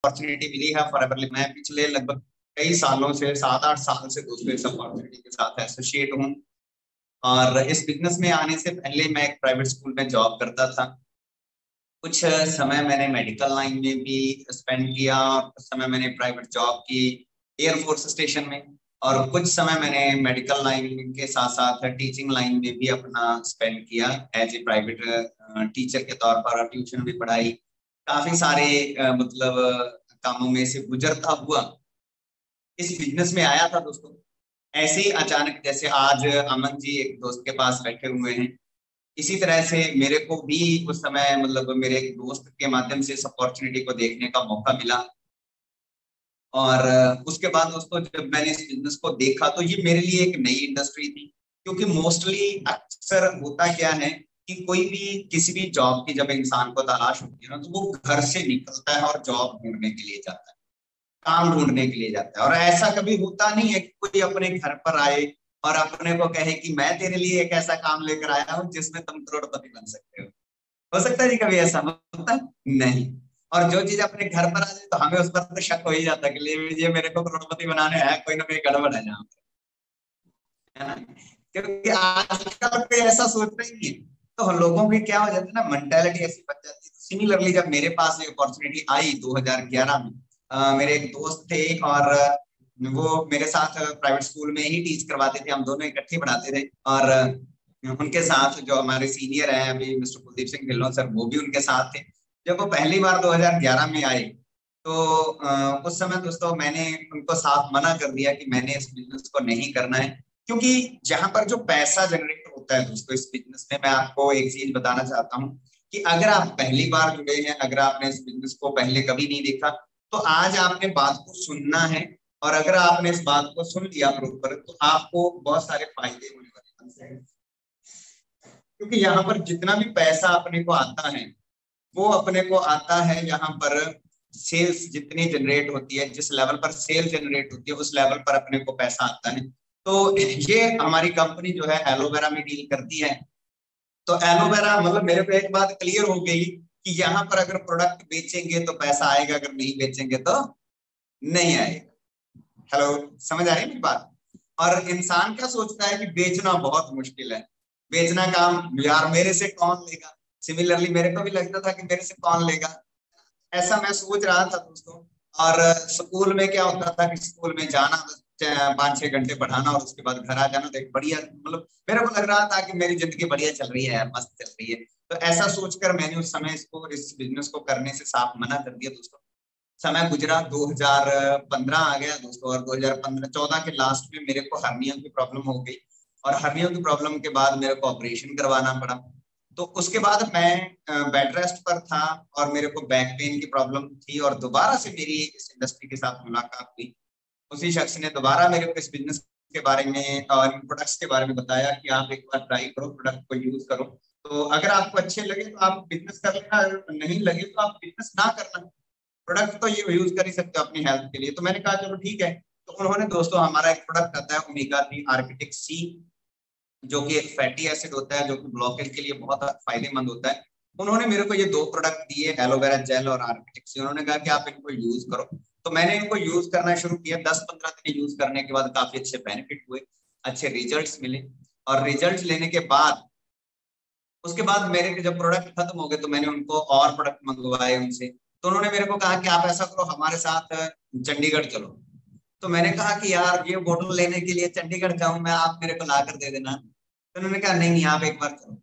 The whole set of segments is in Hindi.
अपॉर्चुनिटी मिली है फॉरएवर। मैं पिछले लगभग कई सालों से 7-8 साल से दोस्तों इस अपॉर्चुनिटी के साथ एसोसिएट हूँ। और इस बिजनेस में आने से पहले मैं एक प्राइवेट स्कूल में जॉब करता था। कुछ समय मैंने मेडिकल लाइन में भी स्पेंड किया और कुछ समय मैंने प्राइवेट जॉब की एयरफोर्स स्टेशन में, और कुछ समय मैंने मेडिकल लाइन के साथ साथ टीचिंग लाइन में भी अपना स्पेंड किया एज ए प्राइवेट टीचर के तौर पर। ट्यूशन भी पढ़ाई, काफी सारे मतलब कामों में से गुजरता हुआ इस बिजनेस में आया था दोस्तों। ऐसे ही अचानक, जैसे आज अमन जी एक दोस्त के पास बैठे हुए हैं, इसी तरह से मेरे को भी उस समय मतलब मेरे एक दोस्त के माध्यम से इस अपॉर्चुनिटी को देखने का मौका मिला। और उसके बाद दोस्तों जब मैंने इस बिजनेस को देखा तो ये मेरे लिए एक नई इंडस्ट्री थी। क्योंकि मोस्टली अक्सर होता क्या है कि कोई भी किसी भी जॉब की जब इंसान को तलाश होती है ना, तो वो घर से निकलता है और जॉब ढूंढने के लिए जाता है, काम ढूंढने के लिए जाता है। और ऐसा कभी होता नहीं है कि कोई अपने घर पर आए और अपने को कहे कि मैं तेरे लिए एक ऐसा काम लेकर आया हूँ जिसमें तुम करोड़पति बन सकते हो सकता है जी कभी ऐसा होता है? नहीं। और जो चीज अपने घर पर आ जाए तो हमें उस पर तो शक हो ही जाता है कि ये मेरे को करोड़पति बनाने आया, कोई ना कोई गड़बड़ है यहाँ पर, है ना? क्योंकि आजकल कोई ऐसा सोचता ही नहीं है। तो हम लोगों की क्या हो जाती है ना, मेंटेलिटी ऐसी बन जाती है। सिमिलरली जब मेरे पास ये अपॉर्चुनिटी आई 2011 में, मेरे एक दोस्त थे और वो मेरे साथ प्राइवेट स्कूल में ही टीच करवाते थे, हम दोनों इकट्ठे पढ़ाते थे। और उनके साथ जो हमारे सीनियर हैं अभी मिस्टर कुलदीप सिंह ढिल्लों सर, वो भी उनके साथ थे। जब वो पहली बार 2011 में आए तो उस समय दोस्तों मैंने उनको साफ मना कर दिया कि मैंने इस बिजनेस को नहीं करना है। क्योंकि जहां पर जो पैसा जनरेट होता है दोस्तों इस बिजनेस में, मैं आपको एक चीज बताना चाहता हूँ कि अगर आप पहली बार जुड़े हैं, अगर आपने इस बिजनेस को पहले कभी नहीं देखा, तो आज आपने बात को सुनना है। और अगर आपने इस बात को सुन लिया प्रॉपर, तो आपको बहुत सारे फायदे होने वाले हैं। क्योंकि यहाँ पर जितना भी पैसा अपने को आता है, वो अपने को आता है यहाँ पर सेल्स जितनी जनरेट होती है, जिस लेवल पर सेल जनरेट होती है उस लेवल पर अपने को पैसा आता है। तो ये हमारी कंपनी जो है एलोवेरा में डील करती है। तो एलोवेरा मतलब मेरे को एक बात क्लियर हो गई कि यहाँ पर अगर प्रोडक्ट बेचेंगे तो पैसा आएगा, अगर नहीं बेचेंगे तो नहीं आएगा। हेलो, समझ आ रही मेरी बात? और इंसान क्या सोचता है कि बेचना बहुत मुश्किल है, बेचना काम यार मेरे से कौन लेगा। सिमिलरली मेरे को भी लगता था कि मेरे से कौन लेगा, ऐसा मैं सोच रहा था दोस्तों। और स्कूल में क्या होता था कि स्कूल में जाना, 5-6 घंटे पढ़ाना और उसके बाद घर आ जाना, तो एक बढ़िया मतलब मेरे को लग रहा था कि मेरी जिंदगी बढ़िया चल रही है, मस्त चल रही है। तो ऐसा सोचकर मैंने उस समय इस बिजनेस को करने से साफ मना कर दिया दोस्तों। समय गुजरा, 2015 आ गया दोस्तों, और 2015-14 के लास्ट में मेरे को हर्निया की प्रॉब्लम हो गई। और हर्निया की प्रॉब्लम के बाद मेरे को ऑपरेशन करवाना पड़ा। तो उसके बाद मैं बेड रेस्ट पर था और मेरे को बैक पेन की प्रॉब्लम थी, और दोबारा से मेरी इस इंडस्ट्री के साथ मुलाकात हुई। उसी शख्स ने दोबारा मेरे को इस बिजनेस के बारे में और प्रोडक्ट्स के बारे में बताया कि आप एक बार ट्राई करो, प्रोडक्ट को यूज करो। तो अगर आपको अच्छे लगे तो आप बिजनेस कर लेना, नहीं लगे तो आप बिजनेस ना करना, प्रोडक्ट तो ये यूज कर ही सकते हो अपनी हेल्थ के लिए। तो मैंने कहा चलो ठीक है। तो उन्होंने दोस्तों हमारा एक प्रोडक्ट आता है ओमेगा 3 आर्किटिक सी, जो कि एक फैटी एसिड होता है, जो कि ब्लॉकेज के लिए बहुत फायदेमंद होता है। उन्होंने मेरे को ये दो प्रोडक्ट दिए, एलोवेरा जेल और आर्किटिक सी। उन्होंने कहा कि आप इनको यूज करो। तो मैंने इनको यूज करना शुरू किया। 10-15 दिन यूज करने के बाद काफी अच्छे बेनिफिट हुए, अच्छे रिजल्ट्स मिले। और रिजल्ट लेने के बाद उसके बाद मेरे जब प्रोडक्ट खत्म हो गए तो मैंने उनको और प्रोडक्ट मंगवाए उनसे। तो उन्होंने मेरे को कहा कि आप ऐसा करो, हमारे साथ चंडीगढ़ चलो। तो मैंने कहा कि यार ये बोतल लेने के लिए चंडीगढ़ जाऊं मैं, आप मेरे को ला कर दे देना। तो उन्होंने कहा नहीं नहीं, आप एक बार करो।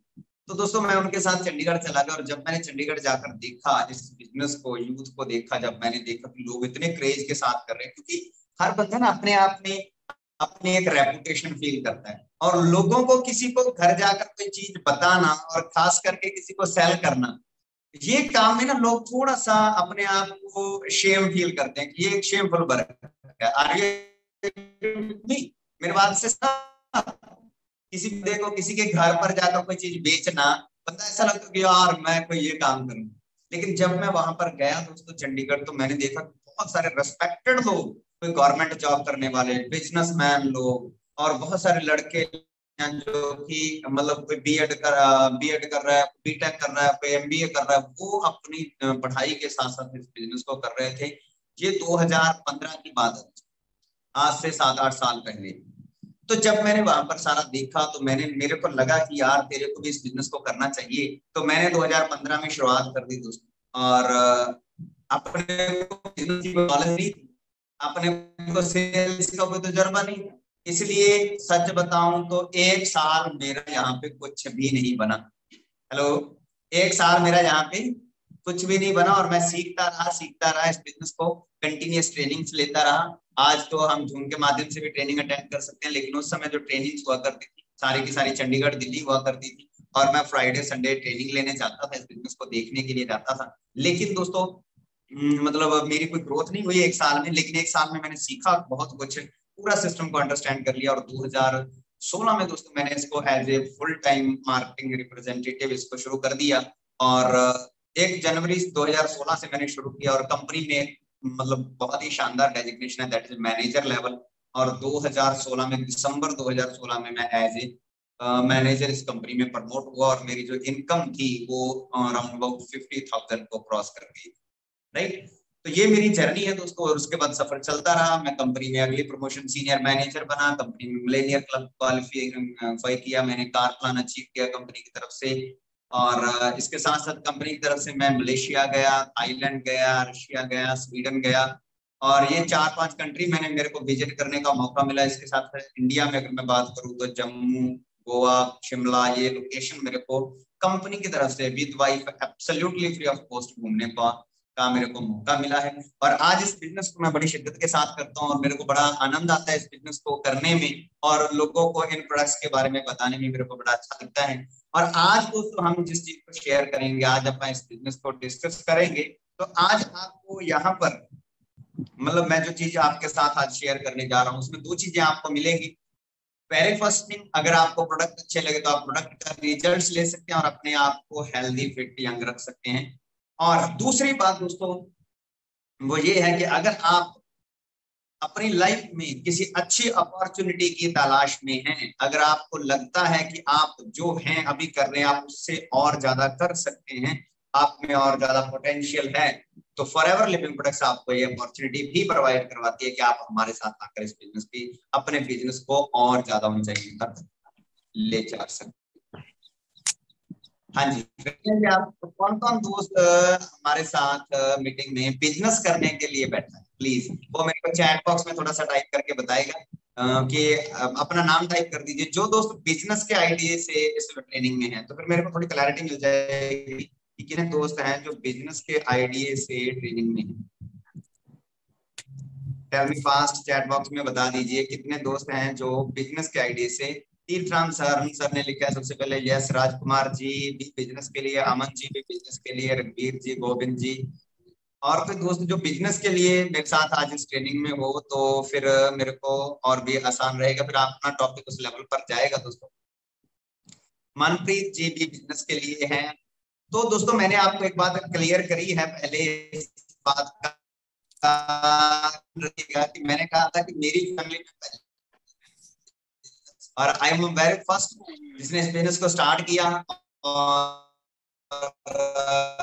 तो दोस्तों मैं उनके साथ चंडीगढ़ चला गया, और जब मैंने चंडीगढ़ जाकर देखा इस बिजनेस को, यूथ को देखा, जब मैंने देखा कि लोग इतने क्रेज के साथ कर रहे हैं, क्योंकि हर बंदा ना अपने आप में अपनी एक रेपुटेशन फील करता है। और लोगों को किसी को घर जाकर कोई चीज बताना और खास करके किसी को सेल करना, ये काम में ना लोग थोड़ा सा अपने आप को शेम फील करते हैं कि ये एक शेमफुल वर्क है। आगे नहीं, मेरे बात से किसी बंदे को किसी के घर पर जाकर कोई चीज बेचना, बंदा ऐसा लगता है कि यार मैं कोई ये काम करूं। लेकिन जब मैं वहां पर गया दोस्तों चंडीगढ़, तो मैंने देखा बहुत सारे रेस्पेक्टेड लोग, कोई गवर्नमेंट जॉब करने वाले, बिजनेसमैन लोग, और बहुत सारे लड़के हैं जो कि मतलब कोई बीएड कर रहा है, बीटेक कर रहा है, कोई एमबीए कर रहा है, वो अपनी पढ़ाई के साथ साथ इस बिजनेस को कर रहे थे। ये 2015 की बात है, आज से 7-8 साल पहले। तो जब मैंने वहां पर सारा देखा तो मेरे को लगा कि यार तेरे को भी इस बिजनेस को करना चाहिए। तो मैंने 2015 में शुरुआत कर दी दोस्तों। और अपने को बिजनेस की नॉलेज नहीं थी, अपने को सेल्स का कोई तजुर्बा नहीं था, इसलिए सच बताऊं तो 1 साल मेरा यहाँ पे कुछ भी नहीं बना। हेलो, 1 साल मेरा यहाँ पे कुछ भी नहीं बना, और मैं सीखता रहा इस बिजनेस को, कंटिन्यूस ट्रेनिंग्स लेता रहा। आज तो हम जूम के माध्यम से भी ट्रेनिंग अटेंड कर सकते हैं, लेकिन उस समय जो ट्रेनिंग्स हुआ करती थी सारी की सारी चंडीगढ़ दिल्ली हुआ करती थी, और मैं फ्राइडे संडे ट्रेनिंग लेने जाता था, इस बिजनेस को देखने के लिए जाता था। लेकिन दोस्तों मतलब मेरी कोई ग्रोथ नहीं हुई 1 साल में, लेकिन 1 साल में मैंने सीखा बहुत कुछ, पूरा सिस्टम को अंडरस्टैंड कर लिया। और 2016 में दोस्तों मैंने इसको as a full time marketing representative इसको शुरू कर दिया। और 1 जनवरी 2016 से मैंने शुरू किया, और कंपनी में मतलब बहुत ही शानदार डेजिग्नेशन है, दैट इज मैनेजर लेवल। और 2016 में दिसंबर 2016 में मैं एज ए मैनेजर इस कंपनी में प्रमोट हुआ, और मेरी जो इनकम थी वो अराउंड अबाउट 50,000 को क्रॉस कर गई। राइट, तो ये मेरी जर्नी है दोस्तों। और उसके बाद सफर चलता रहा, मैं कंपनी में अगली प्रमोशन सीनियर मैनेजर बना, कंपनी में मिलेनियर क्लब क्वालिफाई किया, मैंने कार प्लान अचीव किया कंपनी की तरफ से। और इसके साथ साथ कंपनी की तरफ से मैं मलेशिया गया, थाईलैंड गया, रशिया गया, स्वीडन गया, और ये 4-5 कंट्री मैंने मेरे को विजिट करने का मौका मिला। इसके साथ साथ इंडिया में अगर मैं बात करूँ तो जम्मू, गोवा, शिमला, ये लोकेशन मेरे को कंपनी की तरफ से with wife absolutely free of cost घूमने का मेरे को मौका मिला है। और आज इस बिजनेस को मैं बड़ी शिद्दत के साथ करता हूँ, और मेरे को बड़ा आनंद आता है इस बिजनेस को करने में, और लोगों को इन प्रोडक्ट्स के बारे में बताने में मेरे को बड़ा अच्छा लगता है। और आज दोस्तों हम जिस चीज को शेयर करेंगे, आज अपन इस बिजनेस को डिस्कस करेंगे, तो आज आपको यहाँ पर मतलब मैं जो चीज आपके साथ आज शेयर करने जा रहा हूँ उसमें 2 चीजें आपको मिलेंगी। पहले फर्स्ट थिंग, अगर आपको प्रोडक्ट अच्छे लगे तो आप प्रोडक्ट का रिजल्ट्स ले सकते हैं और अपने आप को हेल्दी फिट यंग रख सकते हैं। और दूसरी बात दोस्तों वो ये है कि अगर आप अपनी लाइफ में किसी अच्छी अपॉर्चुनिटी की तलाश में हैं, अगर आपको लगता है कि आप जो हैं अभी कर रहे हैं आप उससे और ज्यादा कर सकते हैं, आप में और ज्यादा पोटेंशियल है, तो फॉरएवर लिविंग प्रोडक्ट्स आपको ये अपॉर्चुनिटी भी प्रोवाइड करवाती है कि आप हमारे साथ आकर इस बिजनेस की अपने बिजनेस को और ज्यादा ऊंचाई तक ले जा सकते। हाँ जी, आप कौन कौन दोस्त हमारे साथ मीटिंग में बिजनेस करने के लिए बैठा है, प्लीज वो मेरे को चैट बॉक्स में थोड़ा सा टाइप करके बताएगा कि अपना नाम टाइप कर दीजिए जो दोस्त बिजनेस के आइडिया से इस ट्रेनिंग में है, तो फिर मेरे को थोड़ी क्लैरिटी मिल जाएगी कि कितने दोस्त हैं जो बिजनेस के आइडिया से ट्रेनिंग में है। Tell me fast, chat box में बता दीजिए कितने दोस्त हैं जो बिजनेस के आइडिया से। तीर्थराम सर ने लिखा है सबसे पहले, यस। राजकुमार जी भी बिजनेस के लिए, अमन जी भी बिजनेस के लिए, रणबीर जी, गोविंद जी। और कोई दोस्त जो बिजनेस के लिए मेरे साथ आज इस ट्रेनिंग में हो तो फिर मेरे को और भी आसान रहेगा, फिर अपना टॉपिक उस लेवल पर जाएगा दोस्तों। मनप्रीत जी भी बिजनेस के लिए हैं। तो दोस्तों मैंने आपको एक बात क्लियर करी है पहले, इस बात का रखिएगा कि मैंने कहा था कि मेरी फैमिली में, और आई एम वेरी फर्स्ट जिसने इस बिजनेस को स्टार्ट किया। और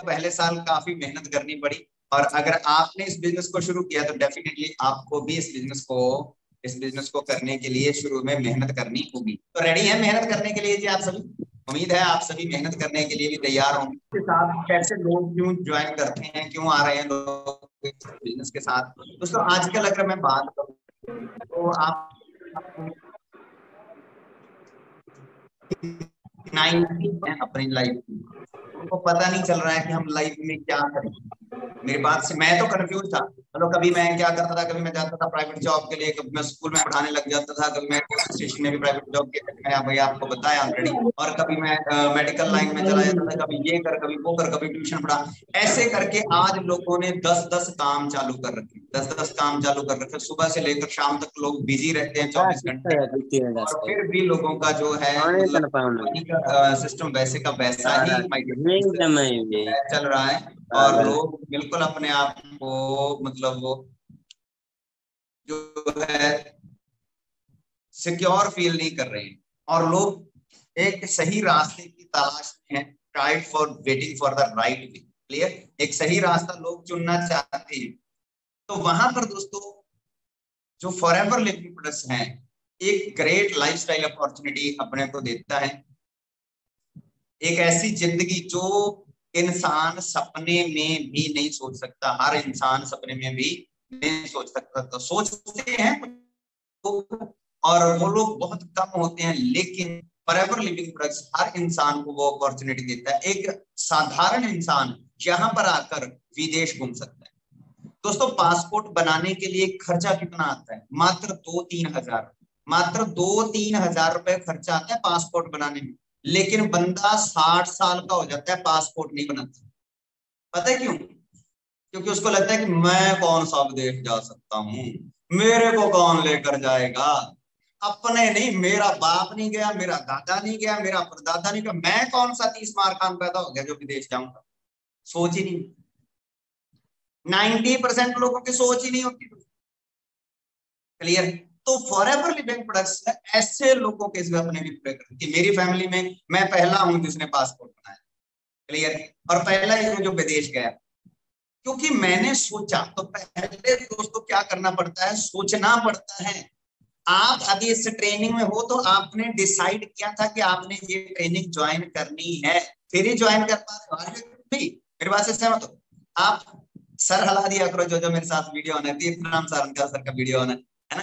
पहले साल काफी मेहनत करनी पड़ी, और अगर आपने इस बिजनेस को शुरू किया तो डेफिनेटली आपको भी इस बिजनेस को करने के लिए शुरू में मेहनत करनी होगी। तो रेडी है मेहनत करने के लिए जी आप सभी? उम्मीद है आप सभी मेहनत करने के लिए भी तैयार होंगे। इसके साथ कैसे लोग क्यों ज्वाइन करते हैं, क्यों आ रहे हैं लोग बिजनेस के साथ? दोस्तों आजकल अगर मैं बात करूं तो आप 90 है अपनी लाइफ में, उनको पता नहीं चल रहा है कि हम लाइफ में क्या करें। मेरी बात से मैं तो कंफ्यूज था। मतलब कभी मैं क्या करता था, कभी मैं जाता था प्राइवेट जॉब के लिए, कभी मैं स्कूल में पढ़ाने लग जाता था, कभी मैं पुलिस स्टेशन में भी प्राइवेट जॉब के, मैंने भैया आपको बताया ऑलरेडी। और कभी मैं मेडिकल लाइन में चला जाता था, कभी ये कर कभी वो कर, कभी ट्यूशन पढ़ा। ऐसे करके आज लोगों ने 10-10 काम चालू कर रखे, 10-10 काम चालू कर रखे। सुबह से लेकर शाम तक लोग बिजी रहते हैं 24 घंटे, और फिर भी लोगों का जो है मतलब सिस्टम वैसे का वैसा ही चल रहा है। और लोग बिल्कुल अपने आप को मतलब वो जो है सिक्योर फील नहीं कर रहे हैं, और लोग एक सही रास्ते की तलाश में है, tried for waiting for the right way. Clear, एक सही रास्ता लोग चुनना चाहते हैं, तो वहां पर दोस्तों जो फॉरएवर लिविंग प्रोडक्ट्स हैं एक ग्रेट लाइफस्टाइल अपॉर्चुनिटी अपने को देता है, एक ऐसी जिंदगी जो इंसान सपने में भी नहीं सोच सकता। हर इंसान सपने में भी नहीं सोच सकता, तो सोचते हैं और वो लोग बहुत कम होते हैं, लेकिन फॉरएवर लिविंग प्रोडक्ट्स हर इंसान को वो अपॉर्चुनिटी देता है। एक साधारण इंसान यहाँ पर आकर विदेश घूम सकता है। दोस्तों पासपोर्ट बनाने के लिए खर्चा कितना आता है? मात्र 2-3 हजार, मात्र 2-3 हजार रुपए खर्चा आता है पासपोर्ट बनाने में। लेकिन बंदा 60 साल का हो जाता है, पासपोर्ट नहीं बनाता। पता है क्यों? क्योंकि उसको लगता है कि मैं कौन सा विदेश जा सकता हूँ, मेरे को कौन लेकर जाएगा। अपने नहीं, मेरा बाप नहीं गया, मेरा दादा नहीं गया, मेरा परदादा नहीं गया, मैं कौन सा 30 मार खान पैदा हो गया जो विदेश जाऊंगा। सोच ही नहीं। 90% लोगों की सोच ही नहीं होती। क्लियर? तो फॉरएवर लिविंग प्रोडक्ट्स ऐसे लोगों के सपने भी पूरे करती है। मेरी फैमिली में मैं पहला हूं जिसने पासपोर्ट बनाया। क्लियर? और पहला ही हूं जो विदेश गया, क्योंकि मैंने सोचा। तो पहले दोस्तों क्या करना पड़ता है? सोचना पड़ता है। आप अभी इस ट्रेनिंग में हो तो आपने डिसाइड किया था कि आपने ये ट्रेनिंग ज्वाइन करनी है, फिर ही ज्वाइन कर पा रहे हो। मेरी बात से सहमत हो? आप सर हिला दिया करो जो जो मेरे साथ वीडियो होना है, इतना सर उनका सर का वीडियो होना है ना।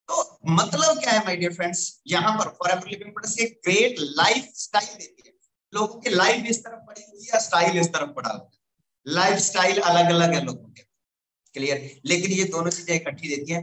तो मतलब क्या है माय डियर फ्रेंड्स, यहाँ पर फॉरएवर लिविंग प्रोडक्ट्स एक ग्रेट लाइफ स्टाइल देती है। लोगों की लाइफ इस तरफ पड़ी हुई है, स्टाइल इस तरफ पड़ा हुआ है। लाइफ स्टाइल अलग अलग है लोगों के। क्लियर? लेकिन ये दोनों चीजें इकट्ठी देती है।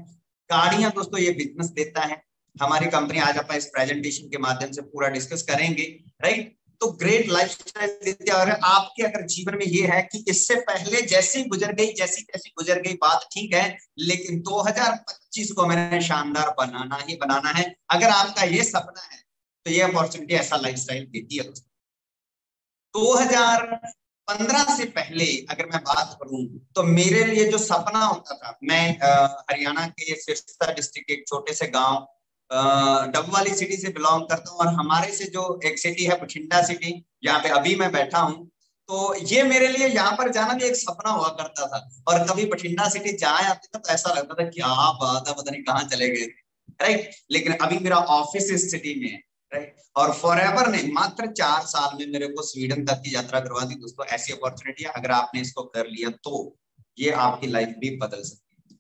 गाड़ियां दोस्तों ये बिजनेस देता है। हमारी कंपनी आज अपन इस प्रेजेंटेशन के माध्यम से पूरा डिस्कस करेंगे, राइट? तो ग्रेट लाइफस्टाइल देते हैं। और आपके अगर जीवन में ये है कि इससे पहले जैसी गुजर गई, जैसी तैसी गुजर गई, बात ठीक है, लेकिन 2025 को मैंने शानदार बनाना ही बनाना है। अगर आपका ये सपना है तो ये अपॉर्चुनिटी ऐसा लाइफस्टाइल देती है दोस्तों। 2015 से पहले अगर मैं बात करूं तो मेरे लिए जो सपना होता था, मैं हरियाणा के सिरसा डिस्ट्रिक्ट एक छोटे से गांव डब वाली सिटी से बिलोंग करता हूं। और हमारे से जो एक सिटी है बठिंडा सिटी, जहाँ पे अभी मैं बैठा हूं, तो ये मेरे लिए यहाँ पर जाना भी एक सपना हुआ करता था। और कभी बठिंडा सिटी जाए आते थे तो ऐसा लगता था क्या बात है, पता नहीं कहाँ चले गए, राइट? लेकिन अभी मेरा ऑफिस इस सिटी में है, राइट? और फॉरएवर ने मात्र 4 साल में मेरे को स्वीडन तक की यात्रा करवा दी। दोस्तों ऐसी अपॉर्चुनिटी अगर आपने इसको कर लिया तो ये आपकी लाइफ भी बदल सकती है।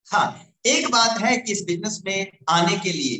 हाँ, एक बात है कि इस बिजनेस में आने के लिए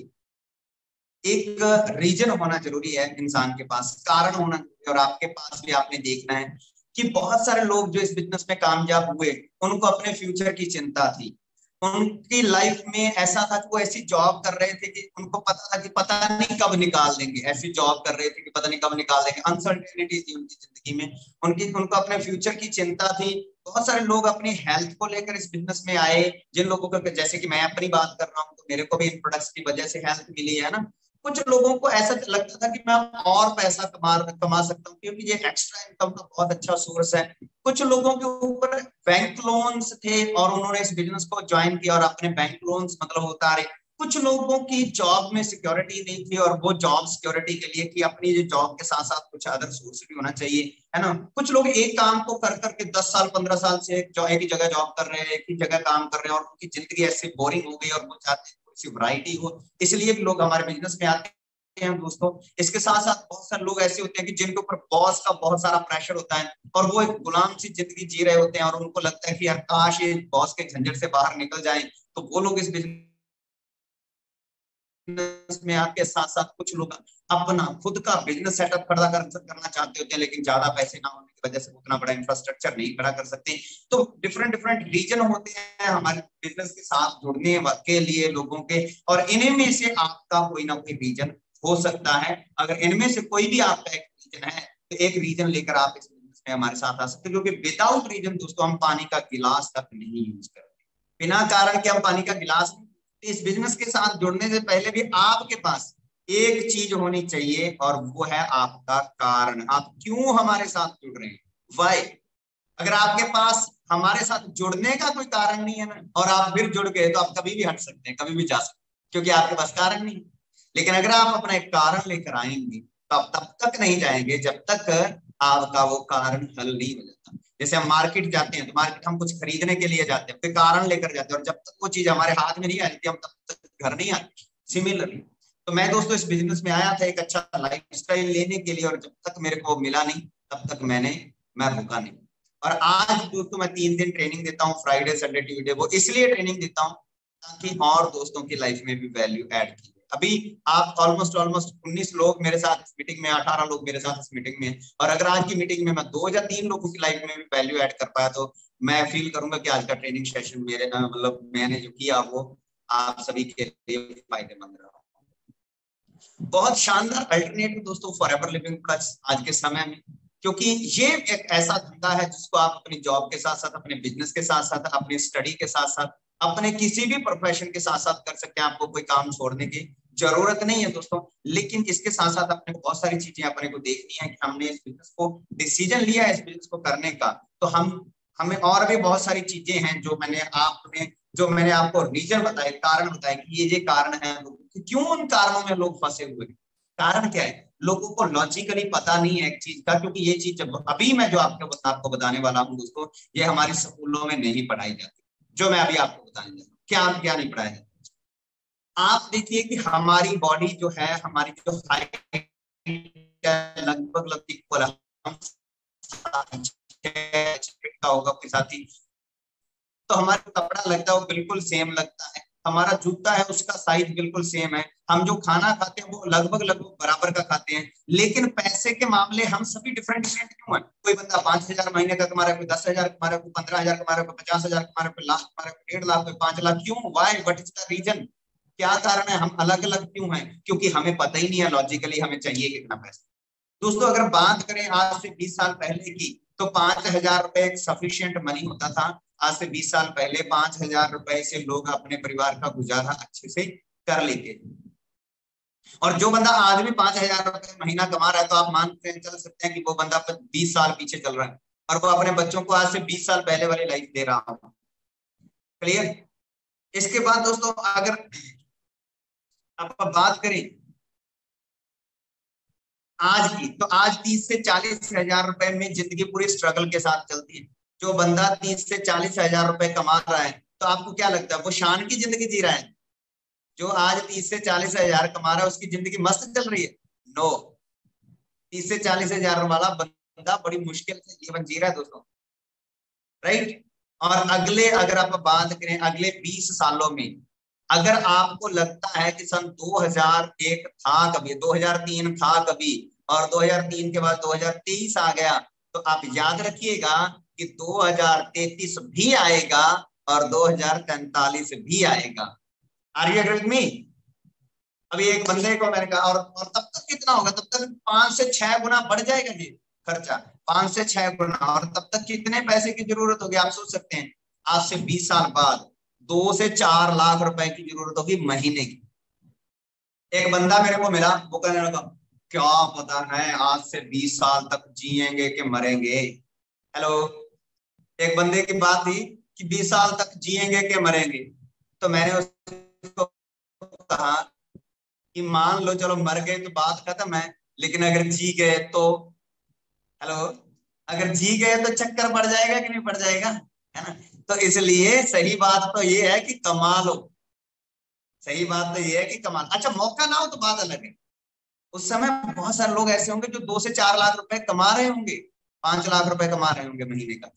एक रीजन होना जरूरी है, इंसान के पास कारण होना जरूरी है। और आपके पास भी आपने देखना है कि बहुत सारे लोग जो इस बिजनेस में कामयाब हुए, उनको अपने फ्यूचर की चिंता थी। उनकी लाइफ में ऐसा था कि वो ऐसी जॉब कर रहे थे कि उनको पता था कि पता नहीं कब निकाल देंगे। ऐसी जॉब कर रहे थे कि पता नहीं कब निकाल देंगे। अनसर्टेनिटी थी उनकी जिंदगी में, उनको अपने फ्यूचर की चिंता थी। बहुत सारे लोग अपनी हेल्थ को लेकर इस बिजनेस में आए। जिन लोगों को, जैसे कि मैं अपनी बात कर रहा हूँ, तो मेरे को भी इन प्रोडक्ट्स की वजह से हेल्थ मिली है ना। कुछ लोगों को ऐसा लगता था कि मैं और पैसा कमा सकता हूँ क्योंकि ये एक्स्ट्रा इनकम का बहुत अच्छा सोर्स है। कुछ लोगों के ऊपर बैंक लोन्स थे और उन्होंने इस बिजनेस को ज्वाइन किया और अपने बैंक लोन्स मतलब उतारे। कुछ लोगों की जॉब में सिक्योरिटी नहीं थी और वो जॉब सिक्योरिटी के लिए कि अपनी जो जॉब के साथ साथ कुछ अदर सोर्स भी होना चाहिए, है ना। कुछ लोग एक काम को कर करके 10 साल 15 साल से एक ही जगह जॉब कर रहे हैं, एक ही जगह काम कर रहे हैं और उनकी जिंदगी ऐसे बोरिंग हो गई और वो चाहते हैं वैरायटी हो, इसलिए भी लोग हमारे बिजनेस में आते हैं दोस्तों। इसके साथ साथ बहुत सारे लोग ऐसे होते हैं कि जिनके ऊपर बॉस का बहुत सारा प्रेशर होता है और वो एक गुलाम सी जिंदगी जी रहे होते हैं और उनको लगता है कि यार काश ये बॉस के झंझट से बाहर निकल जाए। तो वो लोग इस बिजनेस में आपके साथ साथ कुछ लोग अपना खुद का बिजनेस सेटअप करना चाहते होते हैं, लेकिन ज्यादा पैसे ना होने की वजह से उतना बड़ा इंफ्रास्ट्रक्चर नहीं खड़ा कर सकते। तो डिफरेंट डिफरेंट रीजन होते हैं हमारे बिजनेस के साथ जुड़ने के लिए लोगों के, और इन्हीं में से आपका कोई ना कोई रीजन हो सकता है। अगर इनमें से कोई भी आपका एक रीजन है तो एक रीजन लेकर आप इस बिजनेस में हमारे साथ आ सकते हैं, क्योंकि विदाउट रीजन दोस्तों हम पानी का गिलास तक नहीं यूज करते। बिना कारण के हम पानी का गिलास। इस बिजनेस के साथ जुड़ने से पहले भी आपके पास एक चीज होनी चाहिए और वो है आपका कारण। आप क्यों हमारे साथ जुड़ रहे हैं, वाई। अगर आपके पास हमारे साथ जुड़ने का कोई कारण नहीं है ना, और आप फिर जुड़ गए, तो आप कभी भी हट सकते हैं, कभी भी जा सकते हैं, क्योंकि आपके पास कारण नहीं। लेकिन अगर आप अपना एक कारण लेकर आएंगे तो आप तब तक नहीं जाएंगे जब तक आपका वो कारण हल नहीं हो जाता। जैसे हम मार्केट जाते हैं तो मार्केट हम कुछ खरीदने के लिए जाते हैं, फिर कारण लेकर जाते हैं, और जब तक वो चीज हमारे हाथ में नहीं आती हम तब तक घर नहीं आती। सिमिलरली तो मैं दोस्तों इस बिजनेस में आया था एक अच्छा लाइफस्टाइल लेने के लिए, और जब तक मेरे को मिला नहीं तब तक मैं रुका नहीं। और आज दोस्तों मैं 3 दिन ट्रेनिंग देता हूँ, फ्राइडे संडे ट्यूसडे, वो इसलिए ट्रेनिंग देता हूँ ताकि और दोस्तों की लाइफ में भी वैल्यू ऐड की। अभी आप ऑलमोस्ट 19 लोग मेरे साथ इस मीटिंग में, 18 लोग मेरे साथ इस मीटिंग में, और अगर आज की मीटिंग में मैं 2 या 3 लोगों की लाइफ में भी वैल्यू ऐड कर पाया तो मैं फील करूंगा कि आज का ट्रेनिंग सेशन मेरे मतलब मैंने जो किया वो आप सभी के लिए फायदेमंद रहा। बहुत शानदार अल्टरनेटिव दोस्तों फॉरएवर लिविंग प्लस आज के समय में, क्योंकि ये एक ऐसा धंधा है जिसको आप अपनी जॉब के साथ साथ, अपने बिजनेस के साथ साथ, अपनी स्टडी के साथ साथ, अपने किसी भी प्रोफेशन के साथ साथ कर सकते हैं। आपको कोई काम छोड़ने की जरूरत नहीं है दोस्तों। लेकिन इसके साथ साथ अपने को बहुत सारी चीजें अपने को देखनी है कि हमने इस बिजनेस को डिसीजन लिया है इस बिजनेस को करने का, तो हमें और भी बहुत सारी चीजें हैं जो मैंने आपको रीजन बताए, कारण बताए कि ये कारण है क्यों उन कारणों में लोग फंसे हुए हैं। कारण क्या है, लोगों को लॉजिकली पता नहीं है एक चीज का, क्योंकि ये चीज जब अभी मैं जो आपको बताने वाला हूँ दोस्तों, ये हमारे स्कूलों में नहीं पढ़ाई जाती। जो मैं अभी आपको बताने जा रहा हूँ, क्या नहीं पढ़ाया जाता। आप देखिए कि हमारी बॉडी जो है, हमारी जो हाइट लगभग इक्वल होगा कोई साथी, तो हमारा कपड़ा लगता है वो बिल्कुल सेम लगता है, हमारा जूता है उसका साइज बिल्कुल सेम है, हम जो खाना खाते हैं वो लगभग बराबर का खाते हैं। लेकिन पैसे के मामले हम सभी डिफरेंट क्यों है? कोई बंदा 5,000 महीने का कमा रहा है, कोई 10,000 कमा रहा है, कोई 15,000 कमा रहा है, कोई 50,000 कमा रहा है, कोई लाख कमा रहा है, कोई 1.5 लाख, कोई 5 लाख। क्यों? Why? What is the reason? क्या कारण है हम अलग अलग क्यों हैं? क्योंकि हमें पता ही नहीं है लॉजिकली हमें चाहिए कितना पैसा। दोस्तों अगर बात करें आज से 20 साल पहले की, तो 5,000 रुपए एक सफिशियंट मनी होता था। आज से 20 साल पहले 5,000 रुपए से लोग अपने परिवार का गुजारा अच्छे से कर लेते। और जो बंदा आज भी 5,000 रुपए महीना कमा रहा है, तो आप मानते चल सकते हैं कि वो बंदा 20 साल पीछे चल रहा है, और वो अपने बच्चों को आज से 20 साल पहले वाली लाइफ दे रहा हो। क्लियर? इसके बाद दोस्तों अगर आप बात करें आज की, तो आज 30 से 40,000 रुपए में जिंदगी पूरी स्ट्रगल के साथ चलती है। जो बंदा 30 से 40,000 रुपए कमा रहा है, तो आपको क्या लगता है वो शान की जिंदगी जी रहा है? जो आज 30 से 40,000 कमा रहा है उसकी जिंदगी मस्त चल रही है? नो। 30 से 40,000 वाला बंदा बड़ी मुश्किल से जीवन जी रहा है दोस्तों। राइट? और अगर आप बात करें अगले 20 सालों में, अगर आपको लगता है कि सन 2001 था कभी, 2003 था कभी, और 2003 के बाद 2023 आ गया, तो आप याद रखिएगा कि 2033 भी आएगा और 2043 भी आएगा। Are you agree with me? अभी एक बंदे को मैंने कहा, और तब तक कितना होगा? तब तक 5 से 6 गुना बढ़ जाएगा जी खर्चा, 5 से 6 गुना। और तब तक कितने पैसे की जरूरत होगी आप सोच सकते हैं? आज से 20 साल बाद 2 से 4 लाख रुपए की जरूरत होगी महीने की। एक बंदा मेरे को मिला, वो कहने लगा क्या पता है आज से 20 साल तक जिएंगे कि मरेंगे। हेलो? एक बंदे की बात थी कि 20 साल तक जिएंगे कि मरेंगे, तो मैंने उसको कहा कि मान लो चलो मर गए तो बात खत्म है, लेकिन अगर जी गए तो? हेलो? अगर जी गए तो चक्कर पड़ जाएगा कि नहीं पड़ जाएगा? है ना? तो इसलिए सही बात तो ये है कि कमा लो। सही बात तो ये है कि कमा। अच्छा मौका ना हो तो बात अलग है। उस समय बहुत सारे लोग ऐसे होंगे जो 2 से 4 लाख रुपए कमा रहे होंगे, 5 लाख रुपए कमा रहे होंगे महीने का।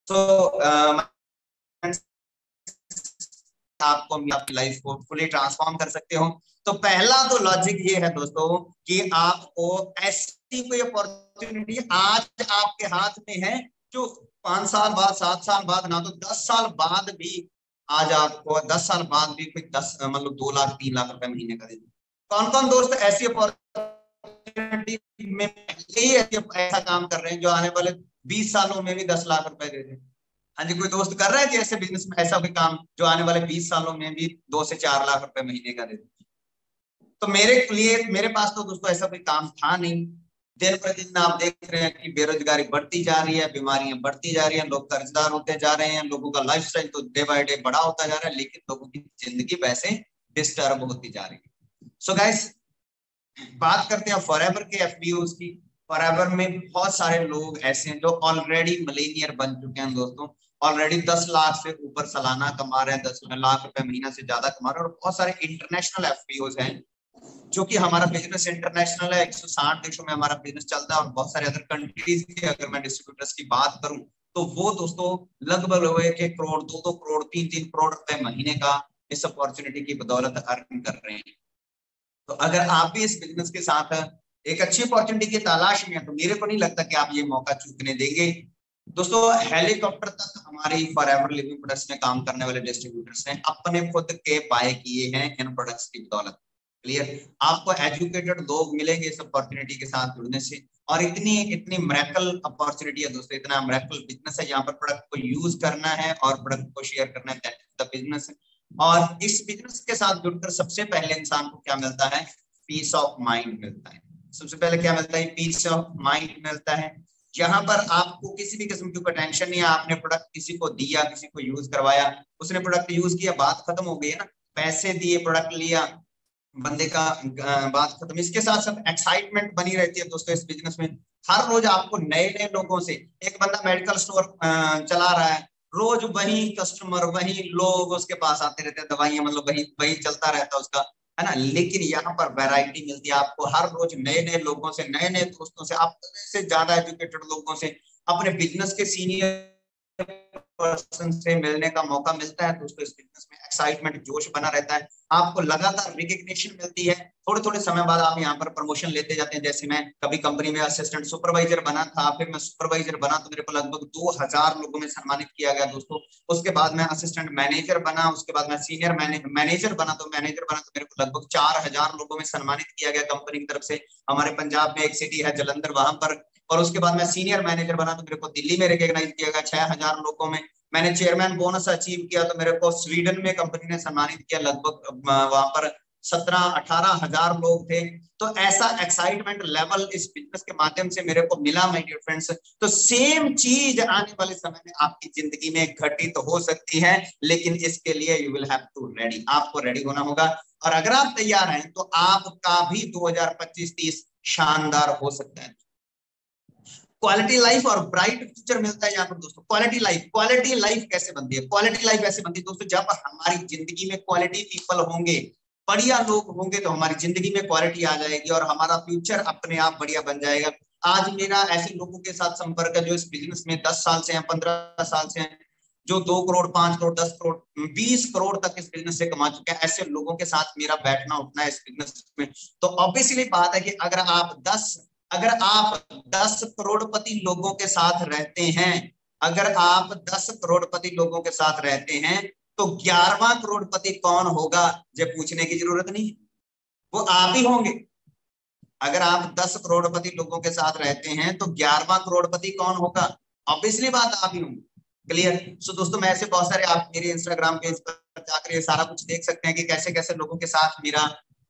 तो आपको आपकी लाइफ को फुली ट्रांसफॉर्म कर सकते हो। तो पहला तो लॉजिक ये है दोस्तों कि आपको ऐसी कोई अपॉर्चुनिटी आज आपके हाथ में है जो 5 साल बाद, 7 साल बाद, ना तो 10 साल बाद भी, आज आपको 10 साल बाद भी कोई 10 मतलब 2 लाख 3 लाख रुपए महीने का दे। कौन कौन दोस्त ऐसी अपॉर्चुनिटी में पहले ही ऐसा काम कर रहे हैं जो आने वाले 20 सालों में भी 10 लाख रुपए दे दें? हाँ जी, कोई दोस्त कर रहा है कि ऐसे बिजनेस में ऐसा कोई काम जो आने वाले 20 सालों में भी 2 से 4 लाख रुपए महीने का दे? तो मेरे पास तो दोस्तों ऐसा कोई काम था नहीं। दिन प्रतिदिन आप देख रहे हैं कि बेरोजगारी बढ़ती जा रही है, बीमारियां बढ़ती जा रही हैं, लोग कर्जदार होते जा रहे हैं, लोगों का लाइफस्टाइल तो डे बाय डे बड़ा होता जा रहा है, लेकिन लोगों की जिंदगी वैसे डिस्टर्ब होती जा रही है। सो गाइस, बात करते हैं फॉरएवर के एफपीओज की। फॉरएवर में बहुत सारे लोग ऐसे हैं जो ऑलरेडी मिलेनियर बन चुके हैं दोस्तों, ऑलरेडी 10 लाख से ऊपर सालाना कमा रहे हैं, 10 लाख रुपए महीना से ज्यादा कमा रहे हैं। और बहुत सारे इंटरनेशनल एफपीओज हैं जो कि हमारा बिजनेस इंटरनेशनल है, 160 देशों में हमारा बिजनेस चलता है और बहुत सारे अदर कंट्रीज के अगर मैं डिस्ट्रीब्यूटर्स की बात करूं तो वो दोस्तों लगभग 1-1 करोड़, 2-2 करोड़, 3-3 करोड़ रुपए महीने का इस अपॉर्चुनिटी की बदौलत अर्न कर रहे हैं। तो अगर आप भी इस बिजनेस के साथ एक अच्छी अपॉर्चुनिटी की तलाश में है तो मेरे को नहीं लगता कि आप ये मौका चूकने देंगे। दोस्तों हेलीकॉप्टर तक हमारी फॉरएवर लिविंग प्रोडक्ट्स में काम करने वाले डिस्ट्रीब्यूटर्स ने अपने खुद के बाय किए हैं इन प्रोडक्ट्स की बदौलत। क्लियर, आपको एजुकेटेड लोग मिलेंगे इस अपॉर्चुनिटी के साथ जुड़ने से। और इतनी इतनी मिरेकल अपॉर्चुनिटी है दोस्तों, इतना मिरेकल बिजनेस है, यहाँ पर प्रोडक्ट को यूज करना है और प्रोडक्ट को शेयर करना है, दैट इज द बिजनेस। और इस बिजनेस के साथ जुड़कर सबसे पहले इंसान को क्या मिलता है? पीस ऑफ माइंड मिलता है। सबसे पहले क्या मिलता है? पीस ऑफ माइंड मिलता है, जहां पर आपको किसी भी किस्म की टेंशन नहीं है। आपने प्रोडक्ट किसी को दिया, किसी को यूज करवाया, उसने प्रोडक्ट यूज किया, बात खत्म हो गई है ना, पैसे दिए, प्रोडक्ट लिया, बंदे का बात खत्म। इसके साथ साथ एक्साइटमेंट बनी रहती है दोस्तों इस बिजनेस में। हर रोज आपको नए नए लोगों से, एक बंदा मेडिकल स्टोर चला रहा है, रोज वही कस्टमर, वही लोग उसके पास आते रहते हैं, दवाइयां मतलब वही वही चलता रहता है उसका, है ना। लेकिन यहाँ पर वैरायटी मिलती है आपको, हर रोज नए नए लोगों से, नए नए दोस्तों से, अपने से ज्यादा एजुकेटेड लोगों से, अपने बिजनेस के सीनियर पर्सन से मिलने का मौका मिलता है। दोस्तों इस बिजनेस में एक्साइटमेंट, जोश बना रहता है, आपको लगातार रिकग्निशन मिलती है। थोड़े थोड़े समय बाद आप यहाँ पर प्रमोशन लेते जाते हैं। जैसे मैं कभी कंपनी में असिस्टेंट सुपरवाइजर बना था, फिर मैं सुपरवाइजर बना तो मेरे को लगभग 2000 लोगों में सम्मानित किया गया दोस्तों। उसके बाद मैं असिस्टेंट मैनेजर बना, उसके बाद मैं सीनियर मैनेजर बना तो मेरे को लगभग 4000 लोगों में सम्मानित किया गया कंपनी की तरफ से। हमारे पंजाब में एक सिटी है जलंधर, वहां पर। और उसके बाद मैं सीनियर मैनेजर बना तो मेरे को दिल्ली में रिकॉग्नाइज किया गया 6000 लोगों में। मैंने चेयरमैन बोनस अचीव किया तो मेरे को स्वीडन में कंपनी ने सम्मानित किया, लगभग वहां पर 17-18 हजार लोग थे। तो ऐसा एक्साइटमेंट लेवल इस बिजनेस के माध्यम से मेरे को मिला माय डियर फ्रेंड्स। तो सेम चीज आने वाले समय में आपकी जिंदगी में घटित तो हो सकती है, लेकिन इसके लिए you will have to ready, आपको रेडी होना होगा। और अगर आप तैयार हैं तो आपका भी 2025-30 शानदार हो सकता है। क्वालिटी लाइफ और ब्राइट फ्यूचर मिलता है यहाँ पर दोस्तों। क्वालिटी लाइफ कैसे बनती है? क्वालिटी लाइफ ऐसे बनती है दोस्तों, जब हमारी जिंदगी में क्वालिटी पीपल होंगे, बढ़िया लोग होंगे, तो हमारी जिंदगी में क्वालिटी आ जाएगी और हमारा फ्यूचर अपने आप बढ़िया बन जाएगा। आज मेरा ऐसे लोगों के साथ संपर्क है जो इस बिजनेस में 10 साल से हैं, 15 साल से हैं, जो 2 करोड़, 5 करोड़, 10 करोड़, 20 करोड़ तक इस बिजनेस से कमा चुके हैं। ऐसे लोगों के साथ मेरा बैठना उठना है इस बिजनेस में। तो ऑब्वियसली बात है कि अगर आप 10 करोड़पति लोगों के साथ रहते हैं, अगर आप 10 करोड़पति लोगों के साथ रहते हैं तो 11वां करोड़पति कौन होगा ये पूछने की जरूरत नहीं, वो आप ही होंगे। अगर आप 10 करोड़पति लोगों के साथ रहते हैं तो 11वां करोड़पति कौन होगा? ऑब्वियसली बात आप ही होंगे। क्लियर? सो दोस्तों मैं ऐसे बहुत सारे, आप मेरे इंस्टाग्राम पेज पर जाकर ये सारा कुछ देख सकते हैं कि कैसे कैसे लोगों के साथ मेरा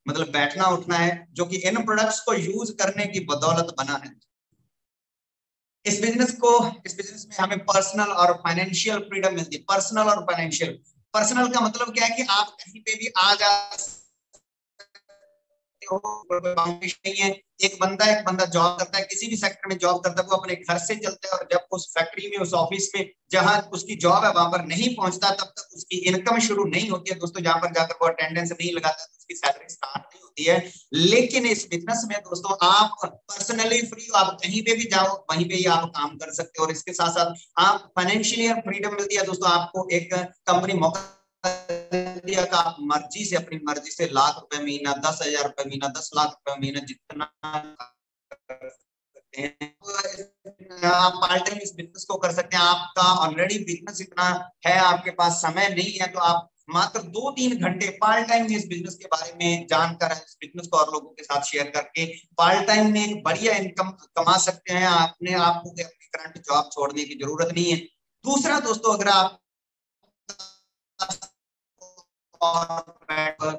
मतलब बैठना उठना है, जो कि इन प्रोडक्ट्स को यूज करने की बदौलत बना है। इस बिजनेस में हमें पर्सनल और फाइनेंशियल फ्रीडम मिलती है। पर्सनल और फाइनेंशियल, पर्सनल का मतलब क्या है कि आप कहीं पे भी आ जा नहीं है। एक बंदा जॉब करता है, किसी भी सेक्टर में जॉब करता है, वो अपने घर से चलता है और जब उस फैक्ट्री में, उस ऑफिस में जहां उसकी जॉब है वहां पर नहीं पहुंचता तब तक उसकी इनकम शुरू नहीं होती है दोस्तों। जहां पर जाकर वो अटेंडेंस नहीं लगाता तो उसकी सैलरी स्टार्ट नहीं होती है। लेकिन इस बिजनेस में दोस्तों आप पर्सनली फ्री हो, आप कहीं पे भी जाओ वहीं पे ही आप काम कर सकते हो। और इसके साथ साथ आप फाइनेंशियली फ्रीडम मिलती है दोस्तों। आपको एक कंपनी मौका दिया कि आप मर्जी से, अपनी मर्जी से लाख रुपए महीना, 10,000 रुपए महीना, 10 लाख रुपए महीना जितना आप पार्ट टाइम इस बिजनेस को कर सकते हैं। आपका ऑलरेडी बिजनेस इतना है, आपके पास समय नहीं है, तो आप मात्र 2-3 घंटे पार्ट टाइम में इस बिजनेस के बारे में जानकर, इस बिजनेस को और लोगों के साथ शेयर करके पार्ट टाइम में एक बढ़िया इनकम कमा सकते हैं। आपने आपको अपनी करंट जॉब छोड़ने की जरूरत नहीं है। दूसरा दोस्तों, अगर आप और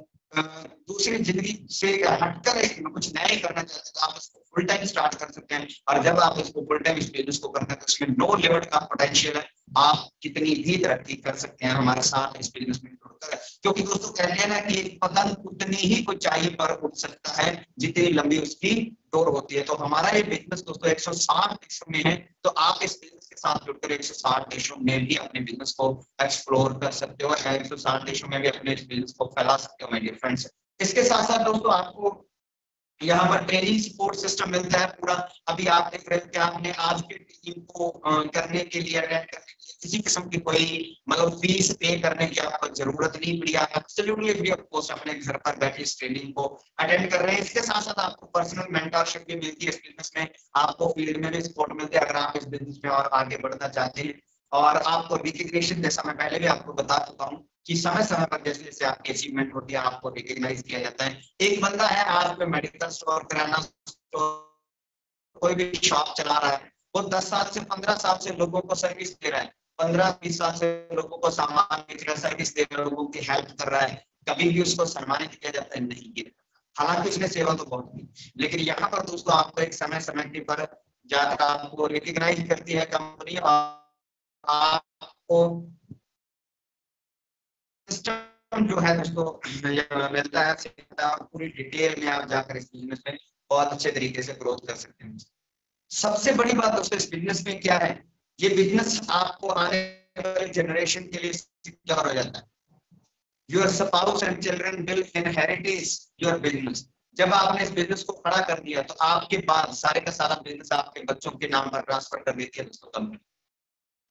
दूसरी जिंदगी से हटकर कुछ नया करना चाहते हैं तो आप इसको फुल टाइम स्टार्ट कर सकते हैं। और जब आप इसको फुल टाइम इस बिजनेस को करते हैं तो इसमें नो लिमिट का पोटेंशियल है, आप कितनी भी तरक्की कर सकते हैं हमारे साथ इस बिजनेस में। क्योंकि दोस्तों कहते हैं ना कि पतंग उतनी ही ऊंचाई पर उड़ सकता है जितनी लंबी उसकी डोर होती है। तो हमारा ये बिजनेस दोस्तों 160 देशों में है, तो आप इस बिजनेस के साथ जुड़कर 160 देशों में भी अपने बिजनेस को एक्सप्लोर कर सकते हो, 160 देशों में भी अपने इस बिजनेस को फैला सकते हो माय डियर फ्रेंड्स। इसके साथ साथ दोस्तों आपको यहाँ पर ट्रेनिंग सपोर्ट सिस्टम मिलता है पूरा। अभी आप देख रहे हो कि आपने आज के टीम को करने के लिए, अटेंड करने के लिए किसी किस्म की कोई मतलब फीस पे करने की आपको जरूरत नहीं पड़ी। आप एब्सोल्युटली फ्री ऑफ कॉस्ट अपने घर पर बैठे इस ट्रेनिंग को अटेंड कर रहे हैं। इसके साथ साथ आपको पर्सनल मेंटरशिप भी मिलती है इस बिजनेस में, आपको फील्ड में भी सपोर्ट मिलते हैं अगर आप इस बिजनेस में और आगे बढ़ना चाहते हैं। और आपको रिकग्निशन, जैसा मैं पहले भी आपको बता चुका हूँ कि समय समय पर जैसे जैसे आपकी अचीवमेंट होती है आपको रिकग्नाइज किया जाता है। एक बंदा है आज पे मेडिकल स्टोर, किराना स्टोर, कोई भी शॉप चला रहा है, वो 10 साल से 15 साल से लोगों को सर्विस दे रहा है, 15-20 साल से लोगों को सामान बेच रहा है, सर्विस दे रहा है, लोगों की हेल्प कर रहा है। कभी भी उसको सम्मानित किया जाता है? नहीं किया। हालांकि उसने सेवा तो बहुत की, लेकिन यहाँ पर दोस्तों आपको एक समय समय के पर जाकर आपको रिकग्नाइज करती है कंपनी और आपको सिस्टम जो है दोस्तों मिलता है, पूरी डिटेल में आप जाकर इस बिजनेस में बहुत अच्छे तरीके से ग्रोथ कर सकते हैं। सबसे बड़ी बात दोस्तों इस बिजनेस में क्या है, ये बिजनेस आपको आने वाले जनरेशन के लिए सिक्योर हो जाता है। Your spouse and children will inherit your business. जब आपने इस बिजनेस को खड़ा कर दिया तो आपके बाद सारे का सारा बिजनेस आपके बच्चों के नाम पर ट्रांसफर कर देती है दोस्तों कंपनी,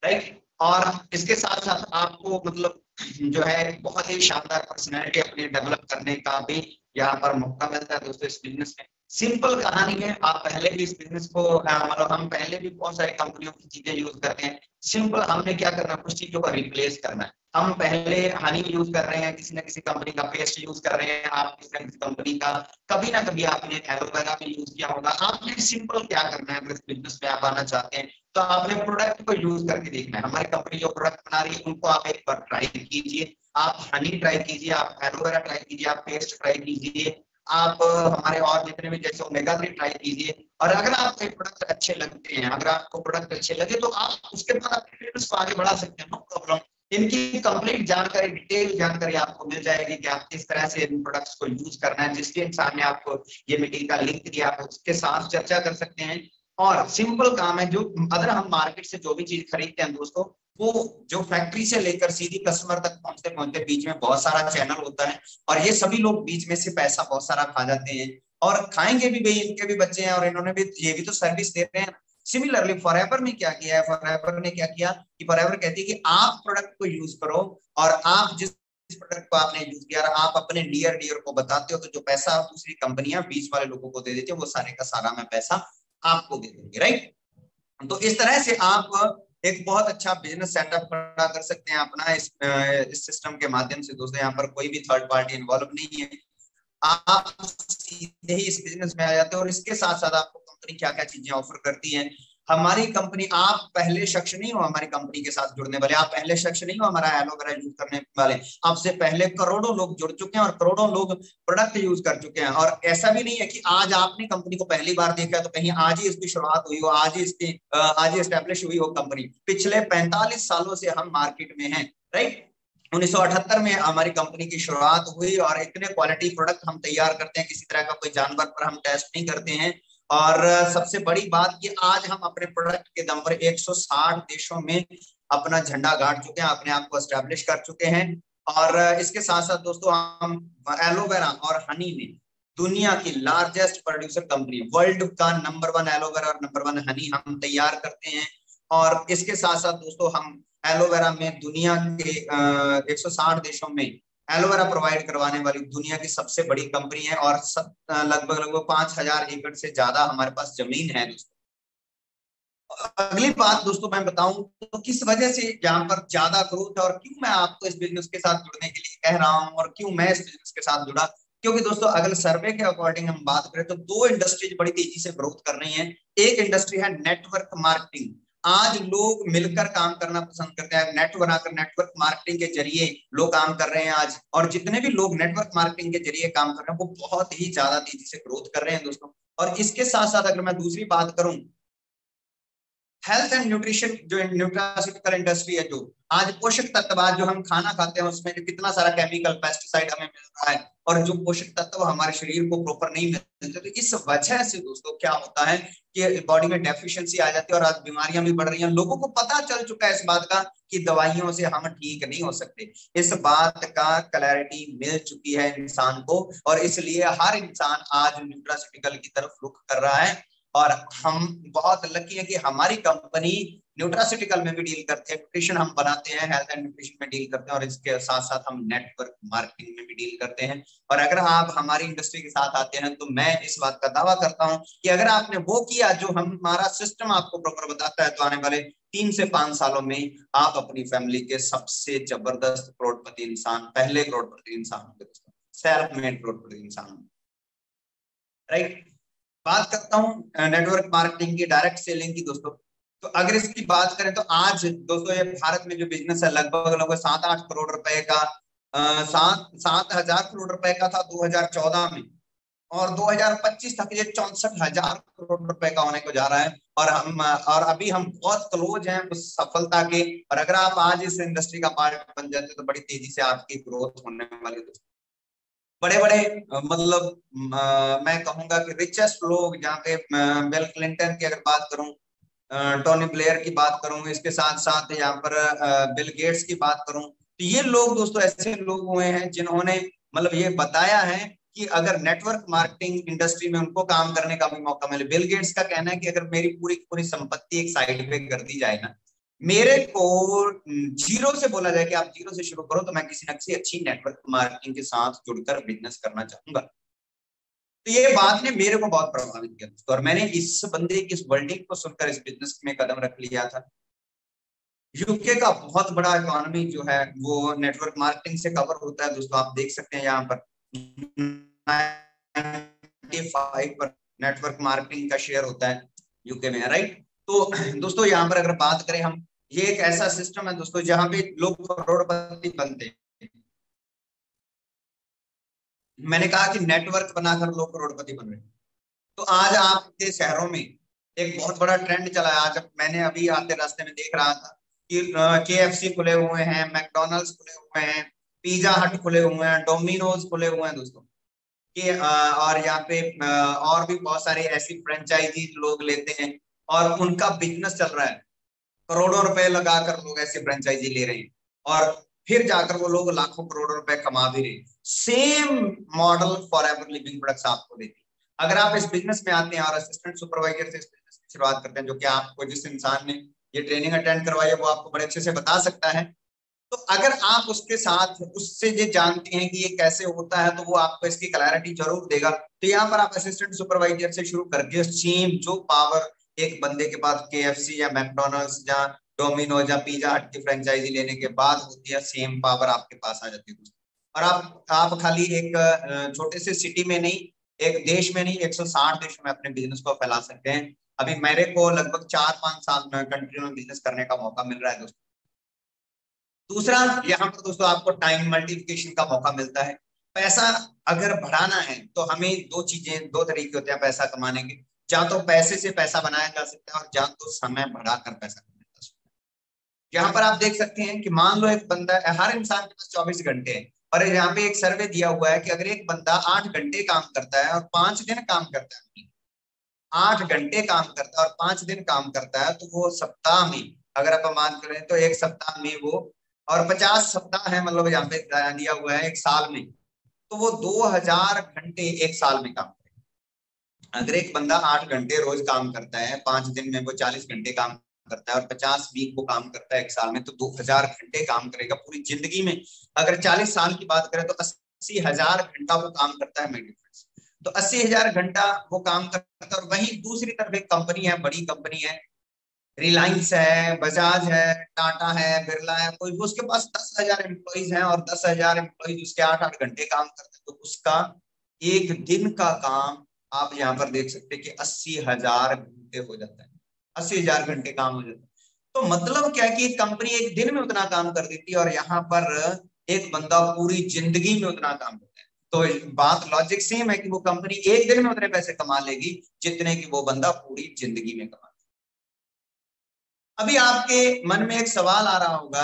राइट। और इसके साथ साथ आपको मतलब जो है बहुत ही शानदार पर्सनैलिटी अपनी डेवलप करने का भी यहाँ पर मौका मिलता है दोस्तों इस बिजनेस में। सिंपल कहानी है, आप पहले भी इस बिजनेस को मतलब हम पहले भी बहुत सारी कंपनियों की चीजें यूज करते हैं। सिंपल हमने क्या करना है, कुछ चीजों का रिप्लेस करना है। हम पहले हनी यूज कर रहे हैं, किसी ना किसी कंपनी का पेस्ट यूज कर रहे हैं, आप किसी ना किसी कंपनी का कभी ना कभी आपने एलोवेरा भी यूज किया होगा। आपने सिंपल क्या करना है, अगर इस बिजनेस में आप आना चाहते हैं तो आपने प्रोडक्ट को यूज करके देखना है। हमारी कंपनी जो प्रोडक्ट बना रही है उनको आप एक बार ट्राई कीजिए, आप हनी ट्राई कीजिए, आप एलोवेरा ट्राई कीजिए, आप पेस्ट ट्राई कीजिए, आप हमारे और जितने भी जैसे ओमेगा 3 ट्राई कीजिए। और अगर आपको प्रोडक्ट अच्छे लगते हैं, अगर आपको प्रोडक्ट अच्छे लगे तो आप उसके बाद अपने बिजनेस को आगे बढ़ा सकते हैं, नो प्रॉब्लम। इनकी कंप्लीट जानकारी, डिटेल जानकारी आपको मिल जाएगी कि आप किस तरह से इन प्रोडक्ट्स को यूज करना है। जिसके इंसान ने आपको ये मीटिंग का लिंक दिया आप उसके साथ चर्चा कर सकते हैं। और सिंपल काम है, जो अगर हम मार्केट से जो भी चीज खरीदते हैं दोस्तों, वो जो फैक्ट्री से लेकर सीधी कस्टमर तक पहुंचते पहुंचते बीच में बहुत सारा चैनल होता है, और ये सभी लोग बीच में से पैसा बहुत सारा खा जाते हैं और खाएंगे भी भाई, इनके भी बच्चे हैं और इन्होंने भी, ये भी तो सर्विस दे रहे हैं। सिमिलरली फॉरएवर ने क्या किया है, फॉरएवर ने क्या किया कि फॉरएवर कहती है कि आप प्रोडक्ट को यूज करो और आप जिस प्रोडक्ट को आपने यूज किया आप अपने डियर डियर को बताते हो, तो जो पैसा आप दूसरी कंपनियां बीच वाले लोगों को दे देती है वो सारे का सारा मैं पैसा आपको दे देंगे, राइट। तो इस तरह से आप एक बहुत अच्छा बिजनेस सेटअप खड़ा कर सकते हैं अपना इस सिस्टम के माध्यम से। दोस्तों यहाँ पर कोई भी थर्ड पार्टी इन्वॉल्व नहीं है, आप सीधे ही इस बिजनेस में आ जाते हैं। और इसके साथ साथ आपको कंपनी क्या क्या चीजें ऑफर करती है। हमारी कंपनी, आप पहले शख्स नहीं हो हमारी कंपनी के साथ जुड़ने वाले, आप पहले शख्स नहीं हो हमारा एलोवेरा यूज करने वाले। आपसे पहले करोड़ों लोग जुड़ चुके हैं और करोड़ों लोग प्रोडक्ट यूज कर चुके हैं। और ऐसा भी नहीं है कि आज आपने कंपनी को पहली बार देखा तो कहीं आज ही इसकी शुरुआत हुई हो, आज ही एस्टेब्लिश हुई हो कंपनी। पिछले 45 सालों से हम मार्केट में हैं, राइट। 1978 में हमारी कंपनी की शुरुआत हुई और इतने क्वालिटी प्रोडक्ट हम तैयार करते हैं, किसी तरह का कोई जानवर पर हम टेस्ट नहीं करते हैं। और सबसे बड़ी बात कि आज हम अपने प्रोडक्ट के दम पर 160 देशों में अपना झंडा गाड़ चुके हैं, अपने आप को एस्टेब्लिश कर चुके हैं। और इसके साथ साथ दोस्तों हम एलोवेरा और हनी में दुनिया की लार्जेस्ट प्रोड्यूसर कंपनी, वर्ल्ड का नंबर 1 एलोवेरा और नंबर 1 हनी हम तैयार करते हैं। और इसके साथ साथ दोस्तों हम एलोवेरा में दुनिया के 160 देशों में एलोवेरा प्रोवाइड करवाने वाली दुनिया की सबसे बड़ी कंपनी है। और लगभग लगभग 5000 एकड़ से ज्यादा हमारे पास जमीन है दोस्तों। अगली बात दोस्तों मैं बताऊं तो किस वजह से यहाँ पर ज्यादा ग्रोथ है और क्यों मैं आपको इस बिजनेस के साथ जुड़ने के लिए कह रहा हूँ और क्यों मैं इस बिजनेस के साथ जुड़ा। क्योंकि दोस्तों अगर सर्वे के अकॉर्डिंग हम बात करें तो 2 इंडस्ट्रीज बड़ी तेजी से ग्रोथ कर रही हैं। एक इंडस्ट्री है नेटवर्क मार्केटिंग। आज लोग मिलकर काम करना पसंद करते हैं, नेट बनाकर नेटवर्क मार्केटिंग के जरिए लोग काम कर रहे हैं आज। और जितने भी लोग नेटवर्क मार्केटिंग के जरिए काम कर रहे हैं वो बहुत ही ज्यादा तेजी से ग्रोथ कर रहे हैं दोस्तों। और इसके साथ साथ अगर मैं दूसरी बात करूं हेल्थ एंड न्यूट्रिशन जो न्यूट्रास्यूटिकल इंडस्ट्री है, जो आज पोषक तत्व जो हम खाना खाते हैं उसमें जो कितना सारा केमिकल पेस्टिसाइड हमें मिल रहा है और जो पोषक तत्व हमारे शरीर को प्रॉपर नहीं मिलते, तो इस वजह से दोस्तों क्या होता है कि बॉडी में डेफिशिएंसी आ जाती है और आज बीमारियां भी बढ़ रही हैं। लोगों को पता चल चुका है इस बात का कि दवाइयों से हम ठीक नहीं हो सकते, इस बात का क्लैरिटी मिल चुकी है इंसान को, और इसलिए हर इंसान आज न्यूट्रास्यूटिकल की तरफ रुख कर रहा है। और हम बहुत लकी है कि हमारी कंपनी न्यूट्रास्यूटिकल में भी डील करते हैं, न्यूट्रिशन हम बनाते हैं, हेल्थ एंड न्यूट्रिशन में डील करते हैं, और इसके साथ साथ हम नेटवर्क मार्केटिंग में भी डील करते हैं। और अगर आप हमारी इंडस्ट्री के साथ आते हैं तो मैं इस बात का दावा करता हूं कि अगर आपने वो किया जो हमारा सिस्टम आपको प्रॉपर बताता है, तो आने वाले 3 से 5 सालों में आप अपनी फैमिली के सबसे जबरदस्त करोड़पति इंसान, पहले करोड़पति इंसान होंगे दोस्तों, सेल्फ मेड करोड़पति इंसान, राइट। बात करता हूं नेटवर्क मार्केटिंग की, डायरेक्ट सेलिंग की दोस्तों। तो अगर इसकी बात करें तो आज दोस्तों ये भारत में जो बिजनेस है लगभग 7-8 करोड़ रुपए का, 7,000 करोड़ रुपए का था 2014 में, और 2025 तक ये 64,000 करोड़ रुपए का होने को जा रहा है। और अभी हम बहुत क्लोज हैं उस सफलता के। और अगर आप आज इस इंडस्ट्री का पार्ट बन जाते तो बड़ी तेजी से आपकी ग्रोथ होने वाली है। बड़े बड़े मतलब मैं कहूंगा कि रिचेस्ट लोग, जहाँ पे बिल क्लिंटन की अगर बात करूं, टोनी ब्लेयर की बात करूं, इसके साथ साथ यहाँ पर बिल गेट्स की बात करूं, तो ये लोग दोस्तों ऐसे लोग हुए हैं जिन्होंने मतलब ये बताया है कि अगर नेटवर्क मार्केटिंग इंडस्ट्री में उनको काम करने का भी मौका मिले। बिल गेट्स का कहना है कि अगर मेरी पूरी पूरी संपत्ति एक साइड पे कर दी जाए ना, मेरे को जीरो से बोला जाए कि आप जीरो से शुरू करो, तो मैं किसी न किसी अच्छी नेटवर्क मार्केटिंग के साथ जुड़कर बिजनेस करना चाहूंगा। तो ये बात ने मेरे को बहुत प्रभावित किया दोस्तों, और मैंने इस बंदे की इस वर्डिंग को सुनकर इस बिजनेस में कदम रख लिया था। यूके का बहुत बड़ा इकोनॉमी जो है वो नेटवर्क मार्केटिंग से कवर होता है दोस्तों। आप देख सकते हैं यहाँ पर 95 पर नेटवर्क मार्केटिंग का शेयर होता है यूके में, राइट। तो दोस्तों यहाँ पर अगर बात करें हम, ये एक ऐसा सिस्टम है दोस्तों जहां पे लोग करोड़पति बनते हैं। मैंने कहा कि नेटवर्क बनाकर लोग करोड़पति बन रहे हैं। तो आज आपके शहरों में एक बहुत बड़ा ट्रेंड चला है। आज मैंने अभी आते रास्ते में देख रहा था कि KFC खुले हुए हैं, मैकडोनल्ड्स खुले हुए हैं, पिज्जा हट खुले हुए हैं, डोमिनोज खुले हुए हैं दोस्तों कि और यहाँ पे और भी बहुत सारे ऐसी फ्रेंचाइजी लोग लेते हैं और उनका बिजनेस चल रहा है। करोड़ों रुपए लगाकर लोग ऐसी फ्रेंचाइजी ले रहे हैं और फिर जाकर वो लोग लाखों करोड़ों रुपए कमा भी रहे हैं। Same model forever living products आपको देती है। अगर आप इस बिजनेस में आते हैं और असिस्टेंट सुपरवाइजर से इस बिजनेस की शुरुआत करते हैं, जो कि आपको जिस इंसान ने ये ट्रेनिंग अटेंड करवाई है वो आपको बड़े अच्छे से बता सकता है, तो अगर आप उसके साथ उससे ये जानते हैं कि ये कैसे होता है, तो वो आपको इसकी क्लैरिटी जरूर देगा। तो यहाँ पर आप असिस्टेंट सुपरवाइजर से शुरू करके सेम जो पावर एक बंदे के पास KFC या मैकडोनल्ड्स या डोमिनोज या पिज्जा हट की फ्रेंचाइजी लेने के बाद होती है, सेम पावर आपके पास आ जाती है। और आप खाली एक छोटे से सिटी में नहीं, एक देश में नहीं, 160 देशों में अपने बिजनेस को फैला सकते हैं। अभी मेरे को लगभग 4-5 साल में कंट्री में बिजनेस करने का मौका मिल रहा है दोस्तों। दूसरा, यहाँ पर दोस्तों आपको टाइम मल्टीप्लिकेशन का मौका मिलता है। पैसा अगर बढ़ाना है तो हमें दो तरीके होते हैं पैसा कमाने के, या तो पैसे से पैसा बनाया जा सकता है और या तो समय बढ़ाकर पैसा कमाया जा सकता है। यहाँ पर आप देख सकते हैं कि मान लो एक बंदा, हर इंसान के पास 24 घंटे हैं, और यहाँ पे एक सर्वे दिया हुआ है कि अगर एक बंदा 8 घंटे काम करता है और 5 दिन काम करता है, 8 घंटे काम करता है और 5 दिन काम करता है, तो वो सप्ताह में, अगर आप मान करें तो एक सप्ताह में वो, और 50 सप्ताह है मतलब यहाँ पे दिया हुआ है एक साल में, तो वो 2000 घंटे एक साल में काम करेगा। अगर एक बंदा 8 घंटे रोज काम करता है, 5 दिन में वो 40 घंटे काम करता है और 50 वीक वो काम करता है एक साल में, तो 2000 घंटे काम करेगा पूरी जिंदगी में। अगर 40 साल की बात करें तो 80,000 घंटा वो काम करता है। तो 80,000 घंटा वो काम करता है। और वहीं दूसरी तरफ एक कंपनी है, बड़ी कंपनी है, रिलायंस है, बजाज है, टाटा है, बिरला है, कोई उसके पास 10,000 एम्प्लॉइज हैं और 10,000 एम्प्लॉइज उसके 8-8 घंटे काम करते हैं, तो उसका एक दिन का काम आप यहाँ पर देख सकते हैं कि 80,000 घंटे हो जाता है, 80,000 घंटे काम हो जाता है। तो मतलब क्या है कि एक कंपनी एक दिन में उतना काम कर देती है और यहाँ पर एक बंदा पूरी जिंदगी में उतना काम करता है। तो बात लॉजिक सेम है कि वो कंपनी एक दिन में उतने पैसे कमा लेगी जितने की वो बंदा पूरी जिंदगी में कमा। अभी आपके मन में एक सवाल आ रहा होगा,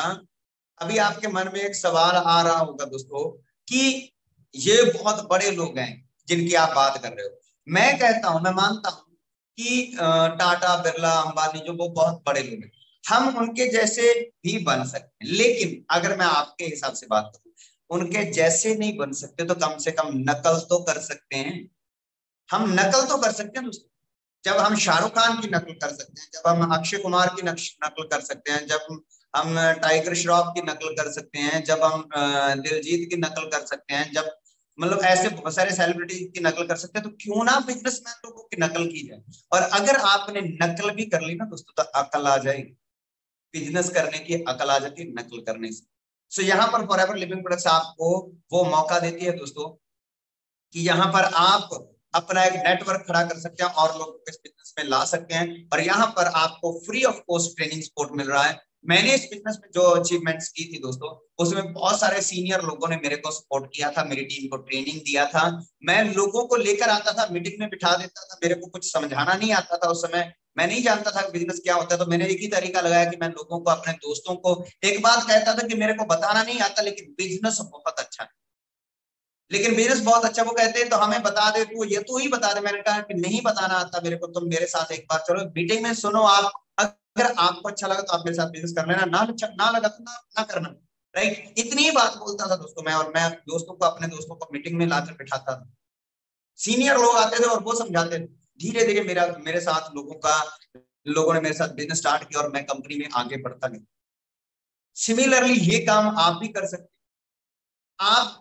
अभी आपके मन में एक सवाल आ रहा होगा दोस्तों कि ये बहुत बड़े लोग हैं जिनकी आप बात कर रहे हो। मैं कहता हूं, मैं मानता हूं कि टाटा, बिरला, अंबानी जो वो बहुत बड़े लोग हैं, हम उनके जैसे भी बन सकते हैं। लेकिन अगर मैं आपके हिसाब से बात करूं, उनके जैसे नहीं बन सकते तो कम से कम नकल तो कर सकते हैं। हम नकल तो कर सकते हैं दोस्तों। जब हम शाहरुख खान की नकल कर सकते हैं, जब हम अक्षय कुमार की नकल कर सकते हैं, जब हम टाइगर श्रॉफ की नकल कर सकते हैं, जब हम दिलजीत की नकल कर सकते हैं, जब मतलब ऐसे बहुत सारे सेलिब्रिटी की नकल कर सकते हैं, तो क्यों ना बिजनेसमैन लोगों की नकल की जाए। और अगर आपने नकल भी कर ली ना दोस्तों, तो अकल आ जाएगी। बिजनेस करने की अकल आ जाती है नकल करने से। सो यहाँ पर फॉरएवर लिविंग प्रोडक्ट्स आपको वो मौका देती है दोस्तों कि यहाँ पर आप अपना एक नेटवर्क खड़ा कर सकते हैं और लोगों को इस बिजनेस में ला सकते हैं। और यहाँ पर आपको free of cost training support मिल रहा है। मैंने इस बिजनेस में जो अचीवमेंट्स की थी दोस्तों, उसमें बहुत सारे सीनियर लोगों ने मेरे को सपोर्ट किया था, मेरी टीम को ट्रेनिंग दिया था। मैं लोगों को लेकर आता था, मीटिंग में बिठा देता था। मेरे को कुछ समझाना नहीं आता था उस समय, मैं नहीं जानता था बिजनेस क्या होता है। तो मैंने एक ही तरीका लगाया कि मैं लोगों को, अपने दोस्तों को एक बात कहता था कि मेरे को बताना नहीं आता, लेकिन बिजनेस बहुत अच्छा है, लेकिन बिजनेस बहुत अच्छा। वो कहते हैं तो हमें बता दे, तू ये तू ही बता दे। मैंने कहा कि नहीं बताना आता मेरे को, तुम मेरे साथ एक बार चलो मीटिंग में सुनो। आप अगर आपको अच्छा लगा तो आप मेरे साथ बिजनेस कर लेना, ना अच्छा ना लगा तो ना करना। राइट, इतनी ही बात बोलता था दोस्तों मैं। और मैं दोस्तों को, अपने दोस्तों को मीटिंग में लाकर बिठाता था। सीनियर लोग आते थे और वो समझाते थे। धीरे धीरे मेरे साथ लोगों ने मेरे साथ बिजनेस स्टार्ट किया और मैं कंपनी में आगे बढ़ता गया। सिमिलरली ये काम आप भी कर सकते हैं। आप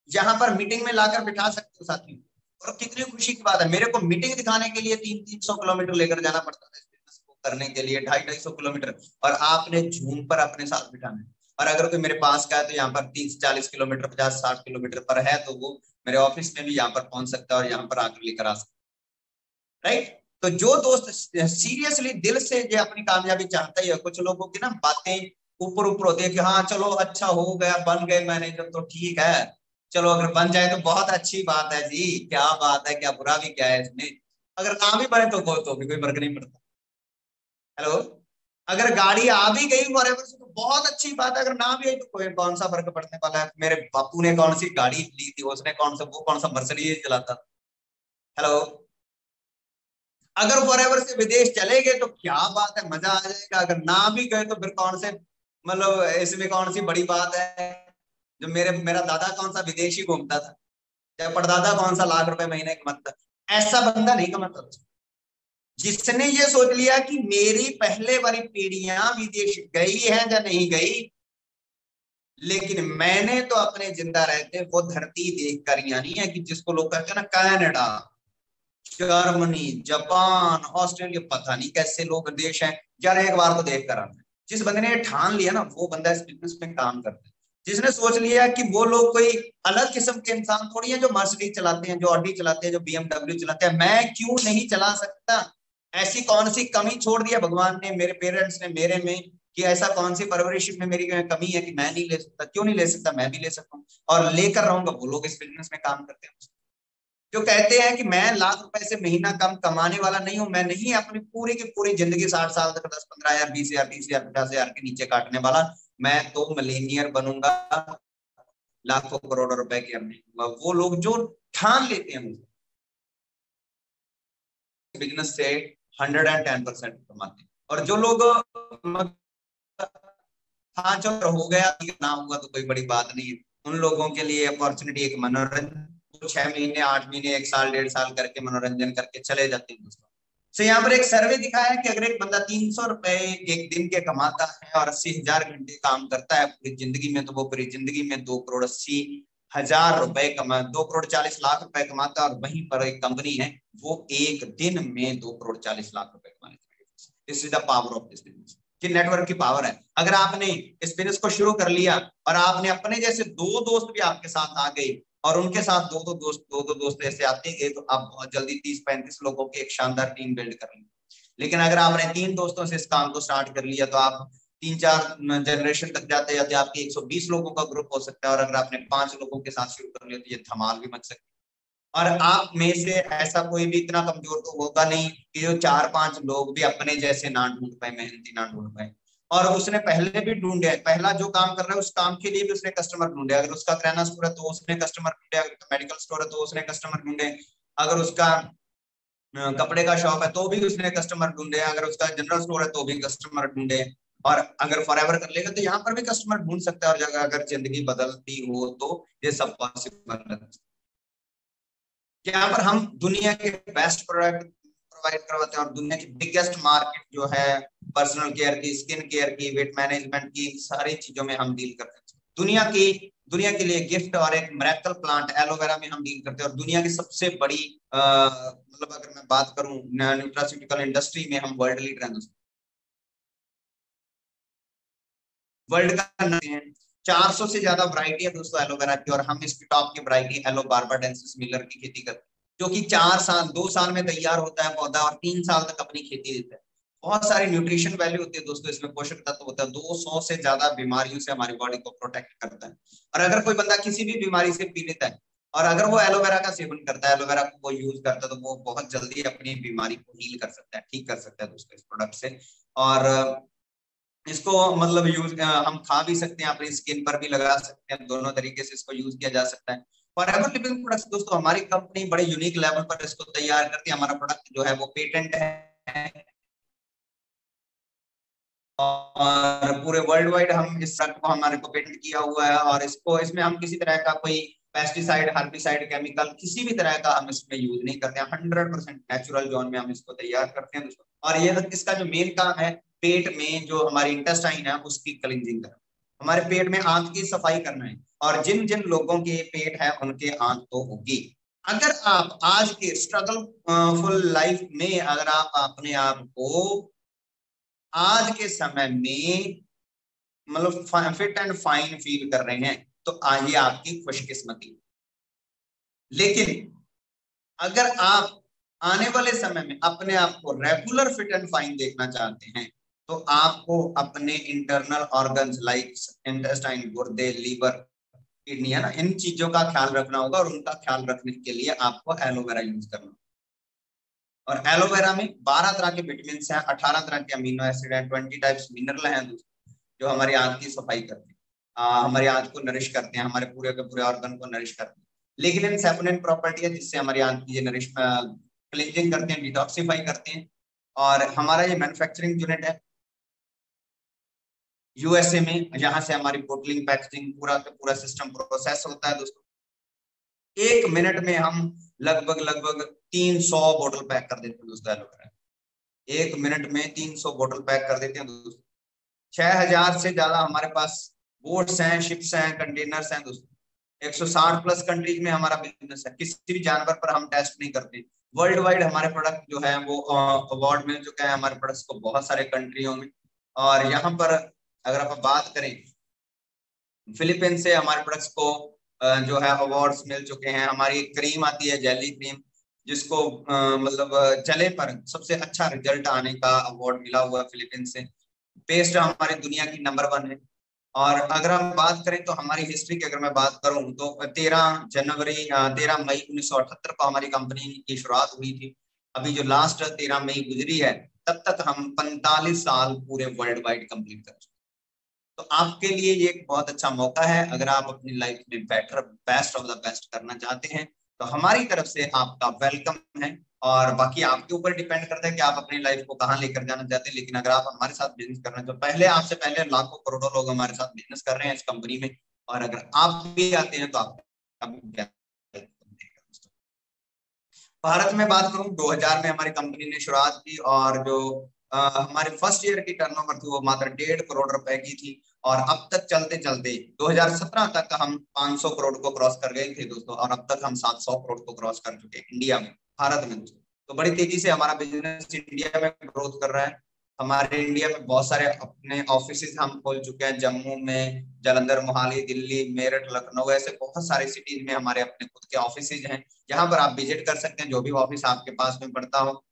यहाँ पर मीटिंग में लाकर बिठा सकते हो साथियों। और कितनी खुशी की बात है, मेरे को मीटिंग दिखाने के लिए 300-300 किलोमीटर लेकर जाना पड़ता था इस बिजनेस को करने के लिए, 250-250 किलोमीटर। और आपने जूम पर अपने साथ बिठाना है। और अगर कोई मेरे पास का है तो यहाँ पर 30-40 किलोमीटर, 50-60 किलोमीटर पर है, तो वो मेरे ऑफिस में भी यहाँ पर पहुंच सकता है और यहाँ पर आकर लेकर आ सकता है। राइट। तो जो दोस्त सीरियसली दिल से जो अपनी कामयाबी चाहता ही है, कुछ लोगों की ना बातें ऊपर ऊपर होती है कि हाँ चलो अच्छा हो गया, बन गए मैनेजर तो ठीक है, चलो अगर बन जाए तो बहुत अच्छी बात है जी, क्या बात है, क्या बुरा भी क्या है इसमें। अगर ना भी बने तो भी कोई फर्क नहीं पड़ता। हेलो, अगर गाड़ी आ भी गई फॉरएवर से तो बहुत अच्छी बात है, अगर ना भी आई तो कोई कौन सा फर्क पड़ने वाला है। मेरे बापू ने कौन सी गाड़ी ली थी, उसने कौन सा मर्सिडीज चलाता था। हेलो, अगर फॉरएवर से विदेश चले गए तो क्या बात है, मजा आ जाएगा। अगर ना भी गए तो फिर कौन से, मतलब इसमें कौन सी बड़ी बात है। जो मेरा दादा कौन सा विदेशी घूमता था, चाहे परदादा कौन सा लाख रुपए महीने कमाता, ऐसा बंदा नहीं कमाता। जिसने ये सोच लिया कि मेरी पहले वाली पीढ़ियां विदेश गई है या नहीं गई, लेकिन मैंने तो अपने जिंदा रहते वो धरती देख कर, यानी है कि जिसको लोग कहते हैं ना, कनाडा, जर्मनी, जापान, ऑस्ट्रेलिया, पता नहीं कैसे लोग देश हैं यार, एक बार तो देख कर आना। जिस बंदे ने ठान लिया ना, वो बंदा इस बिजनेस में काम करता है। जिसने सोच लिया कि वो लोग कोई अलग किस्म के इंसान थोड़ी है जो मर्सिडीज चलाते हैं, जो ऑडी चलाते हैं, जो बीएमडब्ल्यू चलाते हैं, मैं क्यों नहीं चला सकता। ऐसी कौन सी कमी छोड़ दिया भगवान ने, मेरे पेरेंट्स ने मेरे में, कि ऐसा कौन सी परवरिश में मेरी कमी है कि मैं नहीं ले सकता। क्यों नहीं ले सकता, मैं भी ले सकता हूँ और लेकर रहूंगा। वो लोग इस बिजनेस में काम करते हैं जो कहते हैं कि मैं लाख रुपए से महीना कम कमाने वाला नहीं हूं। मैं नहीं अपनी पूरी की पूरी जिंदगी 60 साल तक 10-15 हजार, 20 हजार, 30 हजार, 50 हजार के नीचे काटने वाला। मैं तो मिलीनियर बनूंगा, लाखों करोड़ों रुपए की अर्निंग। वो लोग जो ठान लेते हैं मुझे बिजनेस से 110% कमाते हैं। और जो लोग हाँ चलो हो गया, ना हुआ तो कोई बड़ी बात नहीं है, उन लोगों के लिए अपॉर्चुनिटी एक मनोरंजन, 6 महीने, 8 महीने, 1 साल, 1.5 साल करके मनोरंजन करके चले जाते हैं दोस्तों। तो यहाँ पर एक सर्वे दिखाया है कि अगर एक बंदा 300 रुपए एक दिन के कमाता है और 80 हजार घंटे काम करता है पूरी जिंदगी में, तो वो पूरी जिंदगी में 2 करोड़ 80 हजार रुपए कमा, 2 करोड़ 40 लाख रुपए कमाता है। और वहीं पर एक कंपनी है, वो एक दिन में 2 करोड़ 40 लाख रुपए कमाने। This is the power of this business, कि नेटवर्क की पावर है। अगर आपने इस बिजनेस को शुरू कर लिया और आपने अपने जैसे 2 दोस्त भी आपके साथ आ गए, और उनके साथ दो दोस्त ऐसे आते गए, तो आप बहुत जल्दी 30-35 लोगों की एक शानदार टीम बिल्ड कर लेंगे। लेकिन अगर आपने 3 दोस्तों से इस काम को स्टार्ट कर लिया, तो आप 3-4 जनरेशन तक जाते जाते आपके 120 लोगों का ग्रुप हो सकता है। और अगर आपने 5 लोगों के साथ शुरू कर लिया तो ये धमाल भी मच सकती है। और आप में से ऐसा कोई भी इतना कमजोर तो होगा नहीं कि जो 4-5 लोग भी अपने जैसे ना ढूंढ पाए, मेहनती ना ढूंढ पाए। और उसने पहले भी ढूंढे, पहला जो काम कर रहा है उस काम के लिए भी उसने कस्टमर ढूंढे। अगर उसका किराना स्टोर है तो उसने कस्टमर ढूंढे, अगर मेडिकल स्टोर है तो उसने कस्टमर ढूंढे, अगर उसका कपड़े का शॉप है तो भी उसने कस्टमर ढूंढे, अगर उसका जनरल स्टोर है तो भी कस्टमर ढूंढे, और अगर फॉरएवर कर लेगा तो यहाँ पर भी कस्टमर ढूंढ सकता है। और जगह अगर जिंदगी बदलती हो तो ये सब पॉसिबल है। यहाँ पर हम दुनिया के बेस्ट प्रोडक्ट प्रोवाइड करवाते हैं और दुनिया की बिगेस्ट मार्केट जो है पर्सनल केयर की, स्किन केयर की, वेट मैनेजमेंट की, सारी चीजों में हम डील करते हैं। दुनिया के लिए गिफ्ट और एक मिरेकल प्लांट एलोवेरा में हम डील करते हैं। और दुनिया की सबसे बड़ी मतलब अगर मैं बात करूं न्यूट्रास्यूटिकल इंडस्ट्री में हम वर्ल्ड लीडर हैं, वर्ल्ड का 400 से ज्यादा वैरायटी है दोस्तों एलोवेरा की, और हम इसकी टॉप की वैरायटी एलो बार्बाडेंसिस मिलर की खेती करते हैं, जो कि 4 साल 2 साल में तैयार होता है पौधा और 3 साल तक अपनी खेती देता है। बहुत सारी न्यूट्रिशन वैल्यू होती है दोस्तों इसमें, पोषक तत्व होता है, 200 से ज्यादा बीमारियों से हमारी बॉडी को प्रोटेक्ट करता है। और अगर कोई बंदा किसी भी बीमारी से पीड़ित है और अगर वो एलोवेरा का सेवन करता है, एलोवेरा को वो यूज करता है, तो वो बहुत जल्दी अपनी बीमारी को हील कर सकता है, ठीक कर सकता है दोस्तों इस प्रोडक्ट से। और इसको मतलब यूज हम खा भी सकते हैं, अपनी स्किन पर भी लगा सकते हैं, दोनों तरीके से इसको यूज किया जा सकता है। फॉरएवर लिविंग प्रोडक्ट्स दोस्तों हमारी कंपनी बड़े यूनिक लेवल पर इसको तैयार करती है। हमारा प्रोडक्ट जो है वो पेटेंट है और पूरे वर्ल्ड वाइड हम इस प्रोडक्ट को हमारे को पेटेंट किया हुआ है। और इसको इसमें हम किसी तरह का कोई पेस्टिसाइड, हर्बिसाइड, केमिकल किसी भी तरह का हम इसमें यूज नहीं करते हैं। 100% नेचुरल जोन में हम इसको तैयार करते हैं दोस्तों। और ये इसका जो मेन काम है पेट में जो हमारी इंटेस्टाइन है उसकी क्लींजिंग करना, हमारे पेट में आंत की सफाई करना है। और जिन जिन लोगों के पेट है उनके आंत तो होगी। अगर आप आज के स्ट्रगल फुल लाइफ में अगर आप अपने आप को आज के समय में मतलब फिट एंड फाइन फील कर रहे हैं तो ये आपकी खुशकिस्मती। लेकिन अगर आप आने वाले समय में अपने आप को रेगुलर फिट एंड फाइन देखना चाहते हैं तो आपको अपने इंटरनल ऑर्गन्स लाइक इंटेस्टाइन, गुर्दे, लीवर, किडनी है ना, इन चीजों का ख्याल रखना होगा। और उनका ख्याल रखने के लिए आपको एलोवेरा यूज करना होगा। और एलोवेरा में 12 तरह के विटामिन हैं, 18 तरह के अमीनो एसिड हैं, 20 टाइप्स मिनरल हैं जो हमारी आंत की सफाई करते हैं, हमारी आंत को नरिश करते हैं, हमारे पूरे के पूरे ऑर्गन को नरिश करते हैं। लेकिन इन सेफोनिन प्रॉपर्टी है जिससे हमारी आंत की नरिश क्लींजिंग करते हैं, डिटॉक्सिफाई करते हैं। और हमारा ये मैन्युफैक्चरिंग यूनिट है यूएसए में, जहां से हमारी बोटलिंग, पैकेजिंग पूरा का पूरा सिस्टम प्रोसेस होता है दोस्तों। 1 मिनट में हम लगभग लगभग 300 बोतल पैक कर देते हैं दोस्तों एलोवेरा। 1 मिनट में 300 बोतल पैक कर देते हैं दोस्तों। 6000 से ज्यादा हमारे पास बोट्स हैं, शिप्स हैं, कंटेनर्स हैं दोस्तों। 160 प्लस कंट्रीज में हमारा बिजनेस है। किसी भी जानवर पर हम टेस्ट नहीं करते। वर्ल्ड वाइड हमारे प्रोडक्ट जो है वो अवार्ड मिल चुका है हमारे प्रोडक्ट्स को बहुत सारे कंट्रियों में। और यहाँ पर अगर आप बात करें फिलीपींस से हमारे प्रोडक्ट्स को जो है अवार्ड्स मिल चुके हैं। हमारी एक क्रीम आती है जेली क्रीम जिसको मतलब चले पर सबसे अच्छा रिजल्ट आने का अवार्ड मिला हुआ है फिलीपींस से। पेस्ट हमारी दुनिया की नंबर 1 है। और अगर हम बात करें तो हमारी हिस्ट्री की अगर मैं बात करूं तो 13 मई 1978 को हमारी कंपनी की शुरुआत हुई थी। अभी जो लास्ट 13 मई गुजरी है तब तक हम 45 साल पूरे वर्ल्ड वाइड कंप्लीट कर चुके। तो आपके लिए ये एक बहुत अच्छा मौका है अगर आप अपनी लाइफ में better best of the best करना चाहते हैं तो हमारी तरफ से आपका वेलकम है। और बाकी आपके ऊपर डिपेंड करता है कि आप अपनी लाइफ को कहाँ लेकर जाना चाहते हैं। लेकिन अगर आप हमारे साथ बिजनेस करना तो पहले आपसे पहले लाखों करोड़ों लोग हमारे साथ बिजनेस कर रहे हैं इस कंपनी में। और अगर आप भी आते हैं तो आप भारत में बात करूं 2000 में हमारी कंपनी ने शुरुआत की और जो हमारे फर्स्ट ईयर की टर्नओवर थी वो मात्र 1.5 करोड़ रुपए की थी। और अब तक चलते चलते 2017 तक हम 500 करोड़ को क्रॉस कर गए थे दोस्तों। और अब तक हम 700 करोड़ को क्रॉस कर चुके हैं इंडिया में, भारत में दोस्तों। तो बड़ी तेजी से हमारा बिजनेस इंडिया में ग्रोथ कर रहा है। हमारे इंडिया में बहुत सारे अपने ऑफिस हम खोल चुके हैं, जम्मू में, जालंधर, मोहाली, दिल्ली, मेरठ, लखनऊ, ऐसे बहुत सारे सिटीज में हमारे अपने खुद के ऑफिस हैं जहां पर आप विजिट कर सकते हैं जो भी ऑफिस आपके पास में पड़ता हो।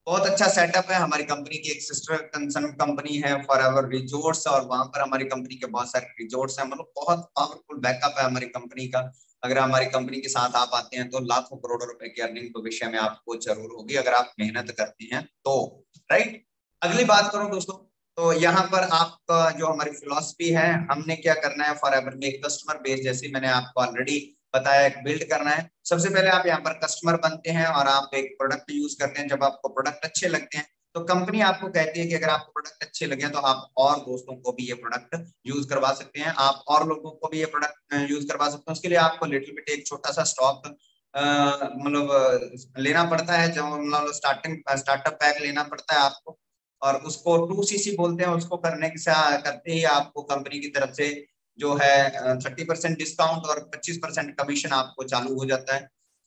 बहुत अच्छा सेटअप है। हमारी कंपनी की एक सिस्टर कंसर्न कंपनी है फॉरएवर रिजोर्ट्स और वहां पर हमारी कंपनी के बहुत सारे रिजोर्ट्स हैं। मतलब बहुत पावरफुल बैकअप है हमारी कंपनी का। अगर हमारी कंपनी के साथ आप आते हैं तो लाखों करोड़ों रुपए की अर्निंग भविष्य में आपको जरूर होगी अगर आप मेहनत करते हैं तो, राइट। अगली बात करूं दोस्तों, तो यहाँ पर आपका जो हमारी फिलॉसफी है, हमने क्या करना है फॉरएवर में कस्टमर बेस, जैसे मैंने आपको ऑलरेडी बताया, एक बिल्ड करना है। सबसे पहले आप यहाँ पर कस्टमर बनते हैं और आप एक प्रोडक्ट यूज करते हैं। जब आपको प्रोडक्ट अच्छे लगते हैं तो कंपनी आपको कहती है कि अगर आपको प्रोडक्ट अच्छे लगे तो आप और दोस्तों को भी ये प्रोडक्ट यूज करवा सकते हैं, आप और लोगों को भी ये प्रोडक्ट यूज करवा सकते हैं। उसके लिए आपको लिटिल बिट एक छोटा सा स्टॉक मतलब लेना पड़ता है, जो मतलब स्टार्टअप पैक लेना पड़ता है आपको, और उसको 2cc बोलते हैं। उसको करते ही आपको कंपनी की तरफ से जो है 30% डिस्काउंट और 25% कमीशन आपको चालू हो जाता है।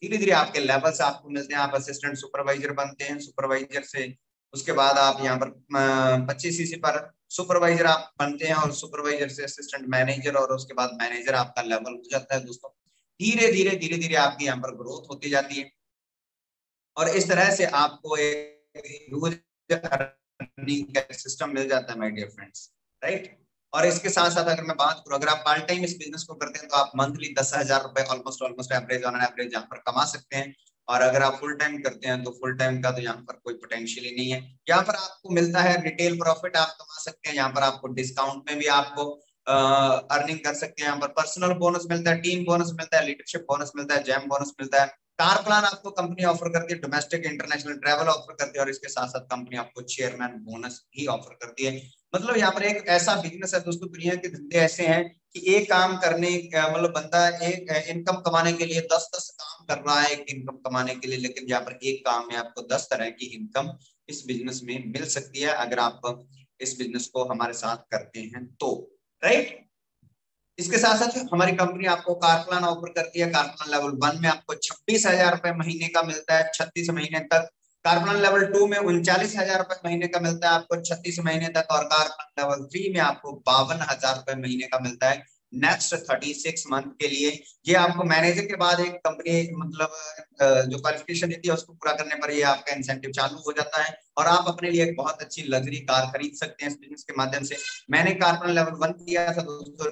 धीरे धीरे आपके लेवल्स आपको मिलते हैं, आप असिस्टेंट सुपरवाइजर बनते हैं, सुपरवाइजर से उसके बाद आप यहाँ पर 25cc पर सुपरवाइजर आप बनते हैं, और सुपरवाइजर से असिस्टेंट मैनेजर, और उसके बाद मैनेजर आपका लेवल हो जाता है दोस्तों। धीरे धीरे आपकी यहाँ पर ग्रोथ होती जाती है, और इस तरह से आपको एक सिस्टम मिल जाता है माय डियर फ्रेंड्स, राइट। और इसके साथ साथ अगर मैं बात करूं, अगर आप पार्ट टाइम इस बिजनेस को करते हैं तो आप मंथली 10,000 रुपए ऑलमोस्ट एवरेज ऑन एवरेज यहाँ पर कमा सकते हैं। और अगर आप फुल टाइम करते हैं तो फुल टाइम का तो यहाँ पर कोई पोटेंशियल ही नहीं है। यहाँ पर आपको मिलता है रिटेल प्रॉफिट, आप कमा सकते हैं, यहाँ पर आपको डिस्काउंट में भी आपको अर्निंग कर सकते हैं। यहाँ पर पर्सनल बोनस मिलता है, टीम बोनस मिलता है, लीडरशिप बोनस मिलता है, जैम बोनस मिलता है, कार प्लान आपको कंपनी ऑफर करती है, डोमेस्टिक इंटरनेशनल ट्रैवल ऑफर करती है, और इसके साथ साथ कंपनी आपको चेयरमैन बोनस भी ऑफर करती है। मतलब यहाँ पर एक ऐसा बिजनेस है दोस्तों, दुनिया के धंधे ऐसे हैं कि एक काम करने मतलब बंदा एक इनकम कमाने के लिए 10-10 काम कर रहा है एक इनकम कमाने के लिए, लेकिन यहाँ पर एक काम में आपको 10 तरह की इनकम इस बिजनेस में मिल सकती है अगर आप इस बिजनेस को हमारे साथ करते हैं तो, राइट। इसके साथ साथ हमारी कंपनी आपको कार प्लान ऑफर करती है। कार प्लान लेवल 1 में आपको 26,000 रुपए महीने का मिलता है 36 महीने तक। कार प्लान लेवल 2 में 39,000 रुपए महीने का मिलता है आपको 36 महीने तक। और कार प्लान लेवल 3 में आपको 52,000 रुपए महीने का मिलता है नेक्स्ट 36 मंथ के लिए। ये आपको मैनेजर के बाद एक कंपनी मतलब जो क्वालिफिकेशन देती है उसको पूरा करने पर ये आपका इंसेंटिव चालू हो जाता है, और आप अपने लिए एक बहुत अच्छी लग्जरी कार खरीद सकते हैं इस बिजनेस के माध्यम से। मैंने कार प्लान लेवल 1 किया था दोस्तों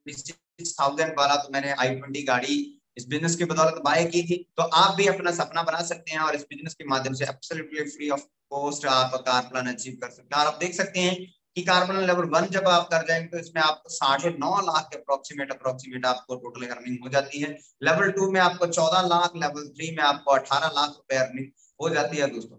26,000 वाला, तो मैंने i20 गाड़ी इस बिजनेस की बदौलत बाय की थी। तो आप भी अपना सपना बना सकते हैं और इस बिजनेस के माध्यम से एब्सोल्युटली फ्री ऑफ कॉस्ट आप कार प्लान अचीव कर सकते हैं। और आप देख सकते हैं कि कार प्लान लेवल 1 जब आप कर जाएंगे तो इसमें आपको 9.5 लाख के अप्रोक्सीमेट आपको टोटल अर्निंग हो जाती है। लेवल 2 में आपको 14 लाख, लेवल 3 में आपको 18 लाख रुपए अर्निंग हो जाती है दोस्तों।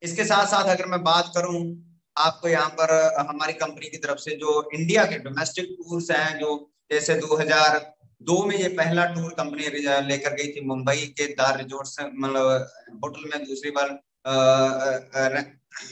इसके साथ साथ अगर मैं बात करूं, आपको यहाँ पर हमारी कंपनी की तरफ से जो इंडिया के डोमेस्टिक टूर्स हैं, जो जैसे 2002 में ये पहला टूर कंपनी लेकर गई थी मुंबई के द रिजोर्ट से, मतलब होटल में। दूसरी बार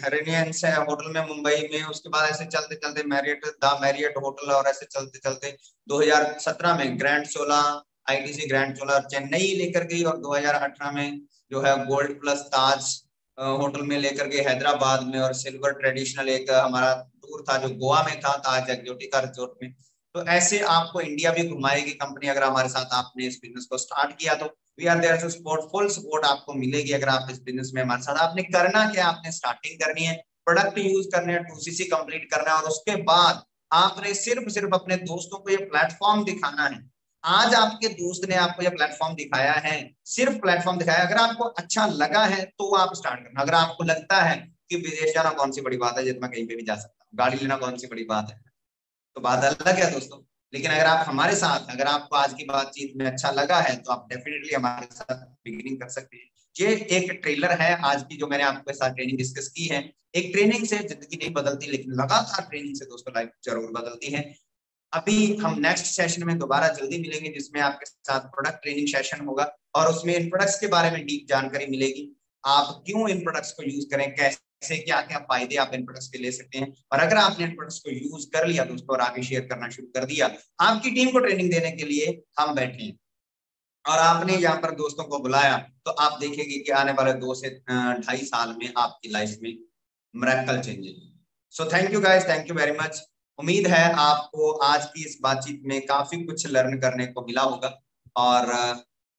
रेनियंस है होटल में मुंबई में। उसके बाद ऐसे चलते चलते मैरियट होटल, और ऐसे चलते चलते 2017 में ग्रैंड चोला आईटीसी ग्रैंड चोला चेन्नई लेकर गई, और 2018 में जो है गोल्ड प्लस ताज होटल में लेकर गए हैदराबाद में, और सिल्वर ट्रेडिशनल एक हमारा टूर था जो गोवा में था ताज एक्सोटिका रिजोर्ट में। तो ऐसे आपको इंडिया भी घुमाएगी कंपनी अगर हमारे साथ आपने इस बिजनेस को स्टार्ट किया तो। We are there to support, full support आपको मिलेगी अगर आप इस बिजनेस में हमारे साथ। आपने करना क्या, आपने स्टार्टिंग करनी है, प्रोडक्ट यूज करने हैं, 2cc कंप्लीट करना है, और उसके बाद आपने सिर्फ अपने दोस्तों को ये प्लेटफॉर्म दिखाना है। आज आपके दोस्त ने आपको ये प्लेटफॉर्म दिखाया है, सिर्फ प्लेटफॉर्म दिखाया, अगर आपको अच्छा लगा है तो आप स्टार्ट करना। अगर आपको लगता है कि विदेश जाना कौन सी बड़ी बात है, जितना कहीं पे भी जा सकता हूँ, गाड़ी लेना कौन सी बड़ी बात है, तो बात अलग है दोस्तों। लेकिन अगर आप हमारे साथ, अगर आपको आज की बातचीत में अच्छा लगा है तो आप डेफिनेटली हमारे साथ बिगिनिंग कर सकते हैं। ये एक ट्रेलर है आज की जो मैंने आपके साथ ट्रेनिंग डिस्कस की है। एक ट्रेनिंग से जिंदगी नहीं बदलती, लेकिन लगातार ट्रेनिंग से दोस्तों लाइफ जरूर बदलती है। अभी हम नेक्स्ट सेशन में दोबारा जल्दी मिलेंगे, जिसमें आपके साथ प्रोडक्ट ट्रेनिंग सेशन होगा, और उसमें इन प्रोडक्ट्स के बारे में डीप जानकारी मिलेगी। आप क्यों इन प्रोडक्ट्स को यूज करें, कैसे क्या क्या फायदे आप इन प्रोडक्ट्स के ले सकते हैं, और अगर आपने इन प्रोडक्ट्स को यूज कर लिया दोस्तों और आगे शेयर करना शुरू कर दिया, आपकी टीम को ट्रेनिंग देने के लिए हम बैठे हैं और आपने यहाँ पर दोस्तों को बुलाया, तो आप देखेंगे कि आने वाले 2 से 2.5 साल में आपकी लाइफ में miracle changes. So thank you guys, thank you very much. उम्मीद है आपको आज की इस बातचीत में काफी कुछ लर्न करने को मिला होगा, और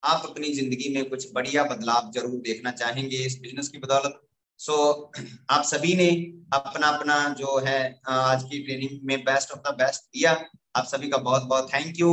आप अपनी जिंदगी में कुछ बढ़िया बदलाव जरूर देखना चाहेंगे इस बिजनेस की बदौलत। सो आप सभी ने अपना अपना जो है आज की ट्रेनिंग में बेस्ट ऑफ द बेस्ट दिया। आप सभी का बहुत बहुत थैंक यू।